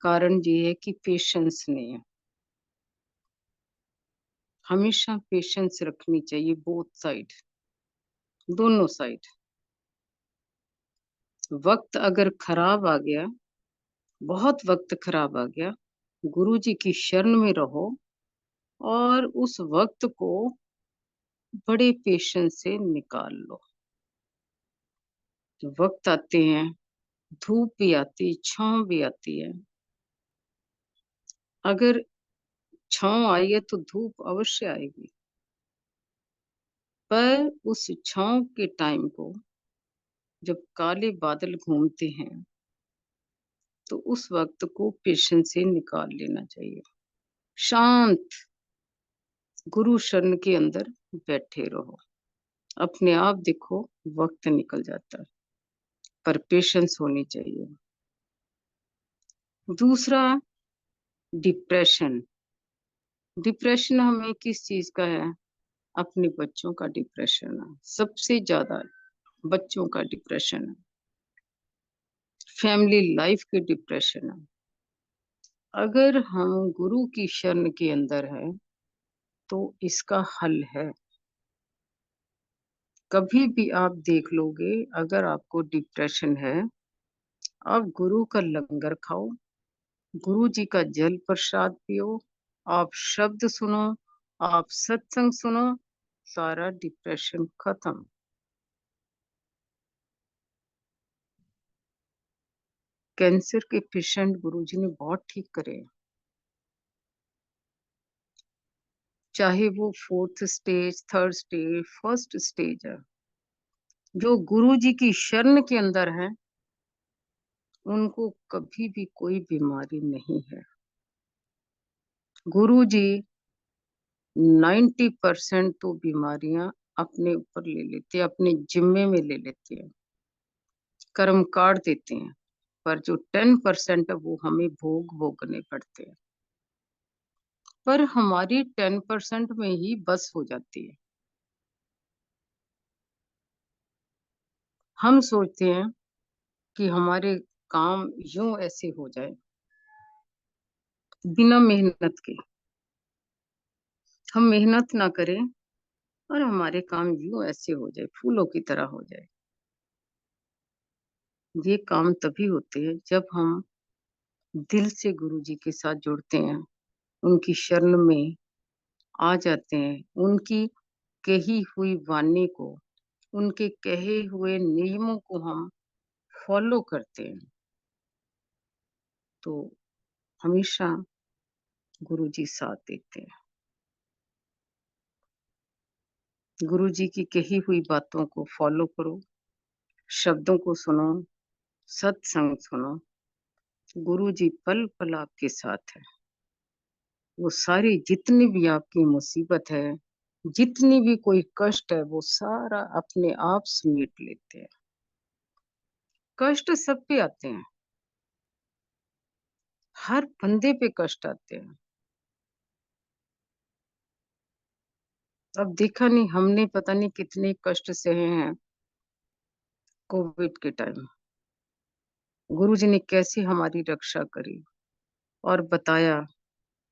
कारण ये है कि पेशेंस नहीं है। हमेशा पेशेंस रखनी चाहिए, बोथ साइड, दोनों साइड। वक्त अगर खराब आ गया, बहुत वक्त खराब आ गया, गुरु जी की शरण में रहो और उस वक्त को बड़े पेशेंस से निकाल लो। वक्त आते हैं, धूप भी आती, छांव भी आती है। अगर छांव आई है तो धूप अवश्य आएगी, पर उस छांव के टाइम को, जब काले बादल घूमते हैं, तो उस वक्त को पेशेंस से निकाल लेना चाहिए। शांत गुरु शरण के अंदर बैठे रहो, अपने आप देखो वक्त निकल जाता है, पर पेशेंस होनी चाहिए। दूसरा, डिप्रेशन। डिप्रेशन हमें किस चीज का है? अपने बच्चों का डिप्रेशन है, सबसे ज्यादा बच्चों का डिप्रेशन है। फैमिली लाइफ के डिप्रेशन है। अगर हम गुरु की शरण के अंदर है तो इसका हल है। कभी भी आप देख लोगे, अगर आपको डिप्रेशन है, आप गुरु का लंगर खाओ, गुरु जी का जल प्रसाद पियो, आप शब्द सुनो, आप सत्संग सुनो, सारा डिप्रेशन खत्म। कैंसर के पेशेंट गुरु जी ने बहुत ठीक करे, चाहे वो fourth stage, third stage, first stage है। जो गुरु जी की शरण के अंदर है, उनको कभी भी कोई बीमारी नहीं है। गुरु जी 90% तो बीमारियां अपने ऊपर ले लेते हैं, अपने जिम्मे में ले लेते हैं, कर्म काट देते हैं, पर जो 10% है वो हमें भोग भोगने पड़ते हैं। पर हमारी 10% में ही बस हो जाती है। हम सोचते हैं कि हमारे काम यूं ऐसे हो जाए, बिना मेहनत के। हम मेहनत ना करें और हमारे काम यूं ऐसे हो जाए, फूलों की तरह हो जाए। ये काम तभी होते हैं जब हम दिल से गुरु जी के साथ जुड़ते हैं, उनकी शरण में आ जाते हैं, उनकी कही हुई वाणी को, उनके कहे हुए नियमों को हम फॉलो करते हैं, तो हमेशा गुरु जी साथ देते हैं। गुरु जी की कही हुई बातों को फॉलो करो, शब्दों को सुनो, सत्संग सुनो। गुरु जी पल पल आपके साथ है। वो सारी जितनी भी आपकी मुसीबत है, जितनी भी कोई कष्ट है, वो सारा अपने आप समेट लेते हैं। कष्ट सब पे आते हैं, हर बंदे पे कष्ट आते हैं, अब देखा नहीं हमने, पता नहीं कितने कष्ट सहे हैं कोविड के टाइम। गुरुजी ने कैसे हमारी रक्षा करी और बताया,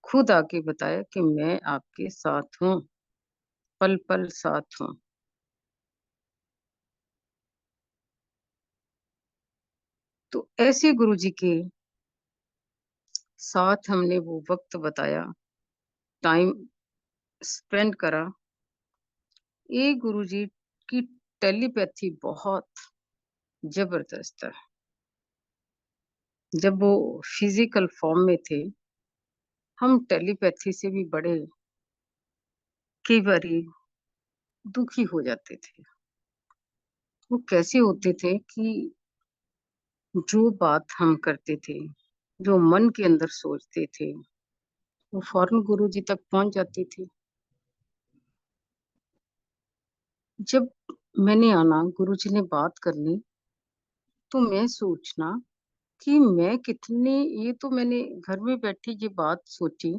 खुद आके बताया कि मैं आपके साथ हूँ, पल पल साथ हूँ। तो ऐसे गुरुजी के साथ हमने वो वक्त बताया, टाइम स्पेंड करा। ये गुरुजी की टेलीपैथी बहुत जबरदस्त है। जब वो फिजिकल फॉर्म में थे, हम टेलीपैथी से भी बड़े कई बारी दुखी हो जाते थे। वो कैसे होते थे कि जो बात हम करते थे, जो मन के अंदर सोचते थे, वो फौरन गुरु जी तक पहुंच जाती थी। जब मैंने आना, गुरु जी ने बात करनी, तो मैं सोचना कि मैं कितने, ये तो मैंने घर में बैठी ये बात सोची,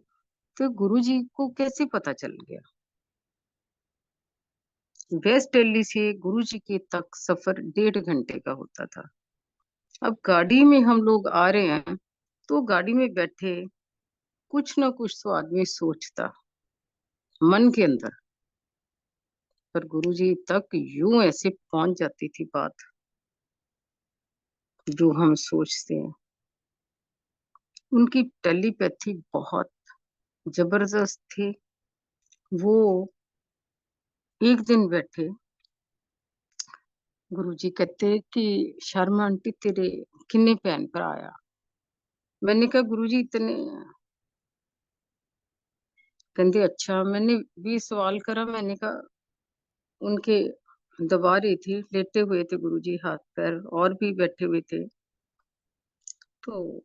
तो गुरु जी को कैसे पता चल गया। वेस्ट दिल्ली से गुरु जी के तक सफर 1.5 घंटे का होता था। अब गाड़ी में हम लोग आ रहे हैं, तो गाड़ी में बैठे कुछ ना कुछ तो आदमी सोचता मन के अंदर, पर गुरुजी तक यूं ऐसे पहुंच जाती थी बात, जो हम सोचते हैं। उनकी टेलीपैथी बहुत जबरदस्त थी। वो एक दिन बैठे, गुरुजी कहते कि शर्मा आंटी तेरे किन्ने भैन भरा आया। मैंने कहा गुरुजी इतने। कहते अच्छा। मैंने भी सवाल करा, मैंने कहा उनके दबा रही थी, लेटे हुए थे गुरुजी, हाथ पैर और भी बैठे हुए थे। तो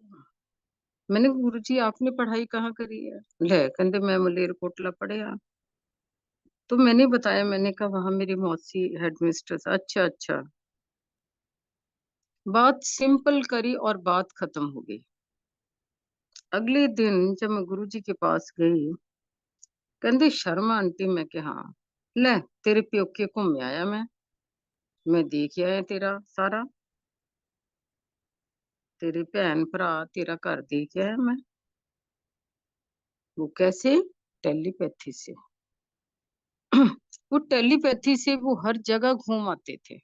मैंने कहा गुरुजी आपने पढ़ाई कहाँ करी है। ले कहते मैं मलेरकोटला पढ़े। तो मैंने बताया, मैंने कहा वहां मेरी मौसी हेडमिस्ट्रेस। अच्छा अच्छा। बात सिंपल करी और बात खत्म हो गई। अगले दिन जब मैं गुरुजी के पास गई, कहते शर्मा आंटी। मैं के हाँ। ले तेरे प्योके घूम आया मैं देख आया तेरा सारा, तेरे भैन भरा तेरा घर देख आया मैं। वो कैसे? टेलीपैथी से। वो टेलीपैथी से वो हर जगह घूम आते थे।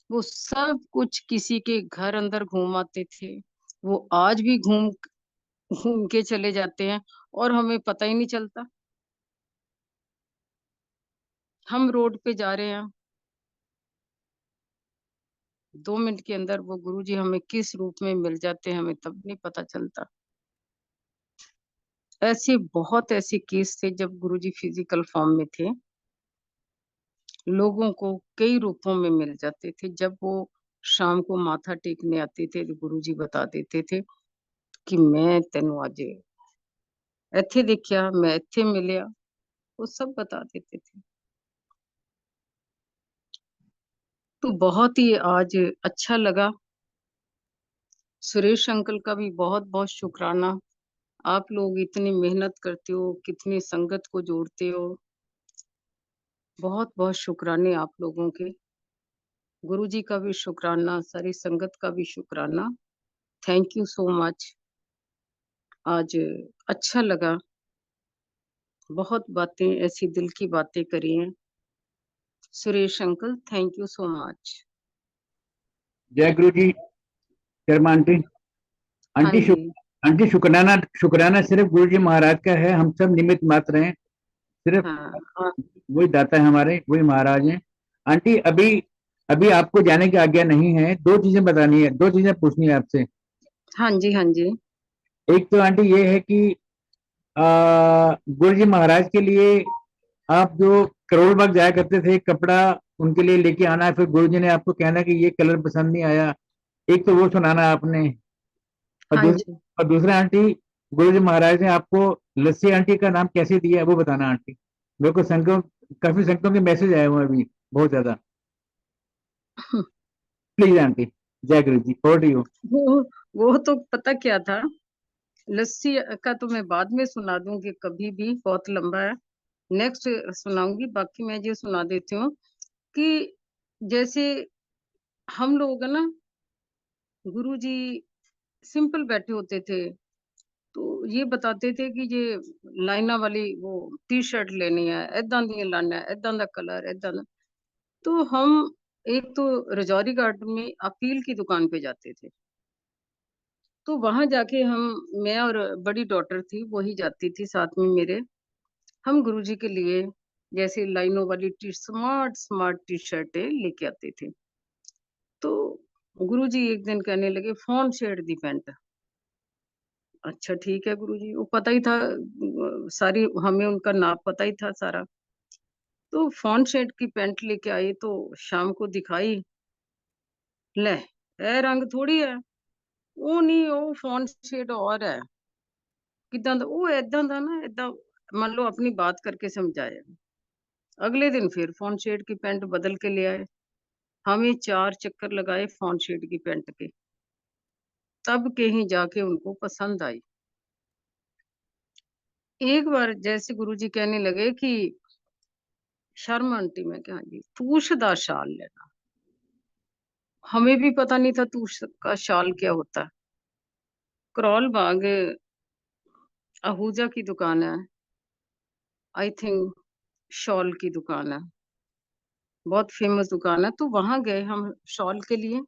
वो सब कुछ किसी के घर अंदर घूम आते थे। वो आज भी घूम घूम के चले जाते हैं और हमें पता ही नहीं चलता। हम रोड पे जा रहे हैं, 2 मिनट के अंदर वो गुरुजी हमें किस रूप में मिल जाते हैं, हमें तब नहीं पता चलता। ऐसे बहुत ऐसे केस थे जब गुरुजी फिजिकल फॉर्म में थे, लोगों को कई रूपों में मिल जाते थे। जब वो शाम को माथा टेकने आते थे, तो गुरुजी बता देते थे कि मैं तेनू आज ਇੱਥੇ देखिया, मैं ਇੱਥੇ मिलिया। वो सब बता देते थे। तो बहुत ही आज अच्छा लगा। सुरेश अंकल का भी बहुत बहुत शुक्राना। आप लोग इतनी मेहनत करते हो, कितनी संगत को जोड़ते हो। बहुत बहुत शुक्राने आप लोगों के। गुरु जी का भी शुक्राना, सारी संगत का भी शुक्राना। Thank you so much. आज अच्छा लगा। बहुत बातें ऐसी दिल की बातें करी हैं। Suresh uncle thank you so much. जय गुरु जी। शर्मा आंटी। हाँ आंटी जी। आंटी शुक्राना, शुक्राना सिर्फ गुरु जी महाराज का है, हम सब निमित्त मात्र हैं। सिर्फ हाँ वही दाता है हमारे, वही महाराज हैं। आंटी अभी अभी आपको जाने की आज्ञा नहीं है, दो चीजें बतानी है, दो चीजें पूछनी है आपसे। हाँ जी। हाँ जी। एक तो आंटी ये है कि गुरु जी महाराज के लिए आप जो करोल बाग जाया करते थे, कपड़ा उनके लिए लेके आना, फिर गुरु जी ने आपको कहना कि ये कलर पसंद नहीं आया, एक तो वो सुनाना आपने। और हाँ दूसरा, जी। आंटी, गुरु जी महाराज ने आपको लस्सी आंटी का नाम कैसे दिया है वो बताना आंटी। मेरे को संतों, काफी संतों के मैसेज आए हुए हैं अभी, बहुत ज्यादा। Please aunty. जय गुरु जी, ओवर टू यू। वो वो तो पता क्या था, लस्सी का तो मैं बाद में सुना दूंगी, कभी भी बहुत लंबा है। नेक्स्ट सुनाऊंगी, बाकी मैं ये सुना देती हूँ कि जैसे हम लोग है ना, गुरुजी सिंपल बैठे होते थे, तो ये बताते थे कि ये लाइना वाली वो टी शर्ट लेनी है, ਏਦਾਂ दी लाना है, ਏਦਾਂ दा कलर, ਏਦਾਂ दा। तो हम एक तो रजौरी गार्डन में अपील की दुकान पे जाते थे, तो वहां जाके हम, मैं और बड़ी डॉटर थी वही जाती थी साथ में मेरे, हम गुरुजी के लिए जैसे लाइनों वाली टी स्मार्ट स्मार्ट टी शर्टें लेके आते थे। तो गुरुजी एक दिन कहने लगे फोन शेड दी पैंट। अच्छा ठीक है गुरुजी, वो पता ही था, सारी हमें उनका नाप पता ही था सारा। तो फोन शेड की पैंट लेके आई तो शाम को दिखाई, ले ए रंग थोड़ी है, ਉਹ ਨਹੀਂ, ਉਹ ਫੌਨ ਸ਼ੇਡ और है, ਕਿਦਾਂ ਦਾ ਉਹ ਏਦਾਂ ਦਾ ਨਾ ਏਦਾਂ, मान लो अपनी बात करके समझाया। अगले दिन फिर फोन शेड की पैंट बदल के ले आए, हमें 4 चक्कर लगाए फोन शेड की पैंट के, तब कहीं जाके उनको पसंद आई। एक बार जैसे गुरुजी कहने लगे कि शर्मा आंटी, मैं क्या जी तूश दा शाल लेना, हमें भी पता नहीं था तूश का शाल क्या होता है। करौल बाग आहूजा की दुकान है, आई थिंक शॉल की दुकान है, बहुत फेमस दुकान है, तो वहां गए हम शॉल के लिए।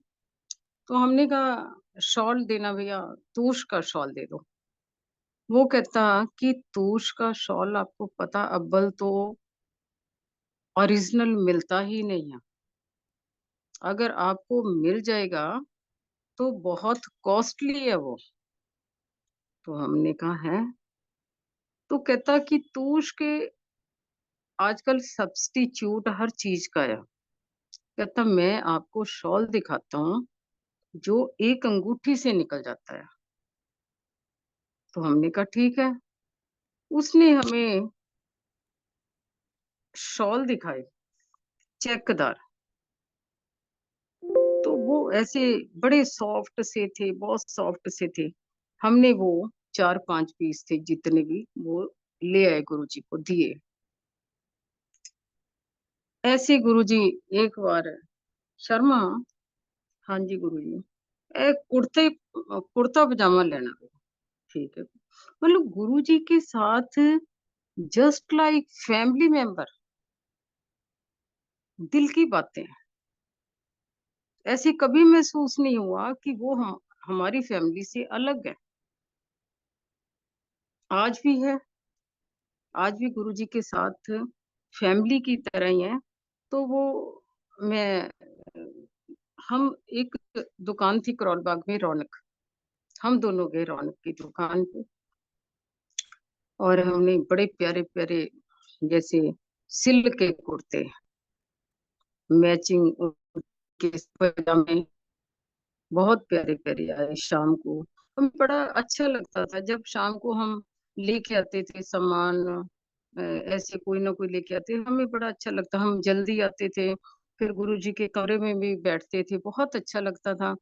तो हमने कहा शॉल देना भैया, तूश का शॉल दे दो। वो कहता कि तूश का शॉल आपको पता अव्वल तो ओरिजिनल मिलता ही नहीं है, अगर आपको मिल जाएगा तो बहुत कॉस्टली है वो। तो हमने कहा है, तो कहता कि तूश के आजकल सब्स्टिट्यूट हर चीज का है। कहता मैं आपको शॉल दिखाता हूँ जो एक अंगूठी से निकल जाता है। तो हमने कहा ठीक है। उसने हमें शॉल दिखाए चेकदार, तो वो ऐसे बड़े सॉफ्ट से थे, बहुत सॉफ्ट से थे। हमने वो 4-5 पीस थे जितने भी, वो ले आए गुरुजी को दिए। ऐसे गुरुजी एक बार, शर्मा, हाँ जी गुरुजी, एक कुर्ते कुर्ता पजामा लेना है। ठीक है, मतलब गुरुजी के साथ जस्ट लाइक फैमिली मेंबर, दिल की बातें। ऐसे कभी महसूस नहीं हुआ कि वो हम हमारी फैमिली से अलग है। आज भी है, आज भी गुरुजी के साथ फैमिली की तरह ही है। तो वो, मैं, हम एक दुकान थी करोल बाग में, रौनक, हम दोनों गए रौनक की दुकान पे, और हमने बड़े प्यारे प्यारे जैसे सिल्क के कुर्ते, मैचिंग के पजामे, बहुत प्यारे प्यारे आए शाम को। हमें बड़ा अच्छा लगता था जब शाम को हम लेके आते थे सामान, ऐसे कोई ना कोई लेके आते, हमें बड़ा अच्छा लगता, हम जल्दी आते थे, फिर गुरुजी के कमरे में भी बैठते थे, बहुत अच्छा लगता था।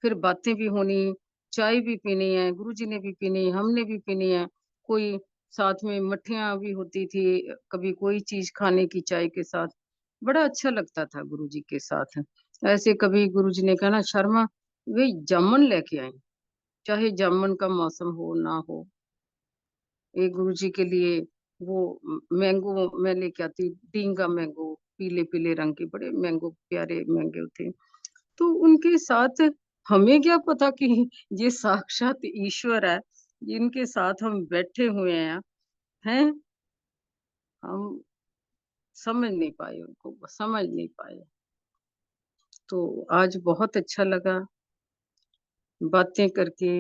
फिर बातें भी होनी, चाय भी पीनी है, गुरुजी ने भी पीनी, हमने भी पीनी है, कोई साथ में मठियाँ भी होती थी, कभी कोई चीज खाने की चाय के साथ, बड़ा अच्छा लगता था गुरुजी के साथ। ऐसे कभी गुरुजी ने कहा ना, शर्मा वे जामुन लेके आए, चाहे जामुन का मौसम हो ना हो, एक गुरुजी के लिए वो मैंगो मैं लेके आती, डींगा मैंगो, पीले पीले रंग के बड़े मैंगो, प्यारे मैंगो थे। तो उनके साथ हमें क्या पता कि ये साक्षात ईश्वर है जिनके साथ हम बैठे हुए हैं। हम समझ नहीं पाए, उनको समझ नहीं पाए। तो आज बहुत अच्छा लगा बातें करके,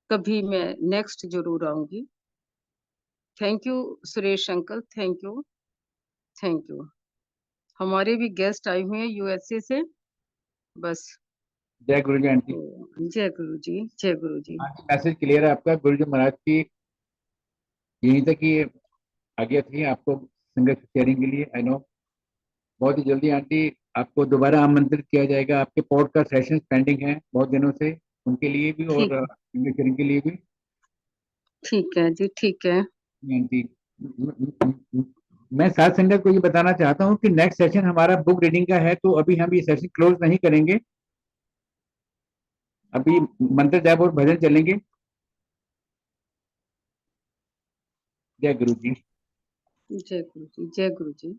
कभी मैं नेक्स्ट जरूर आऊंगी। Thank you Suresh uncle, thank you, thank you. हमारे भी गेस्ट आए हुए हैं यूएसए से, बस। जय गुरु जी आंटी। तो जय गुरु जी, जय गुरु जी। आंटी मैसेज क्लियर है आपका, गुरु जी महाराज की यहीं तक ही आज्ञा थी आपको संगत शेयरिंग के लिए। आई नो बहुत ही जल्दी आंटी आपको दोबारा आमंत्रित किया जाएगा, आपके पॉडकास्ट सेशंस पेंडिंग हैं बहुत दिनों से, उनके लिए भी और ठीक, संगत शेयरिंग के लिए भी। ठीक है जी, ठीक है। आंटी मैं साथ संगत को ये बताना चाहता हूँ कि नेक्स्ट सेशन हमारा बुक रीडिंग का है, तो अभी हम ये सेशन क्लोज नहीं करेंगे। अभी मंत्र जाप और भजन चलेंगे। जय गुरु जी। जय गुरु जी, जय गुरु जी।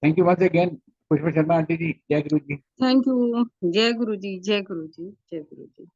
थैंक यू वंस अगेन पुष्प शर्मा आंटी जी। जय गुरु जी। Thank you. जय गुरु जी, जय गुरु जी, जय गुरु जी।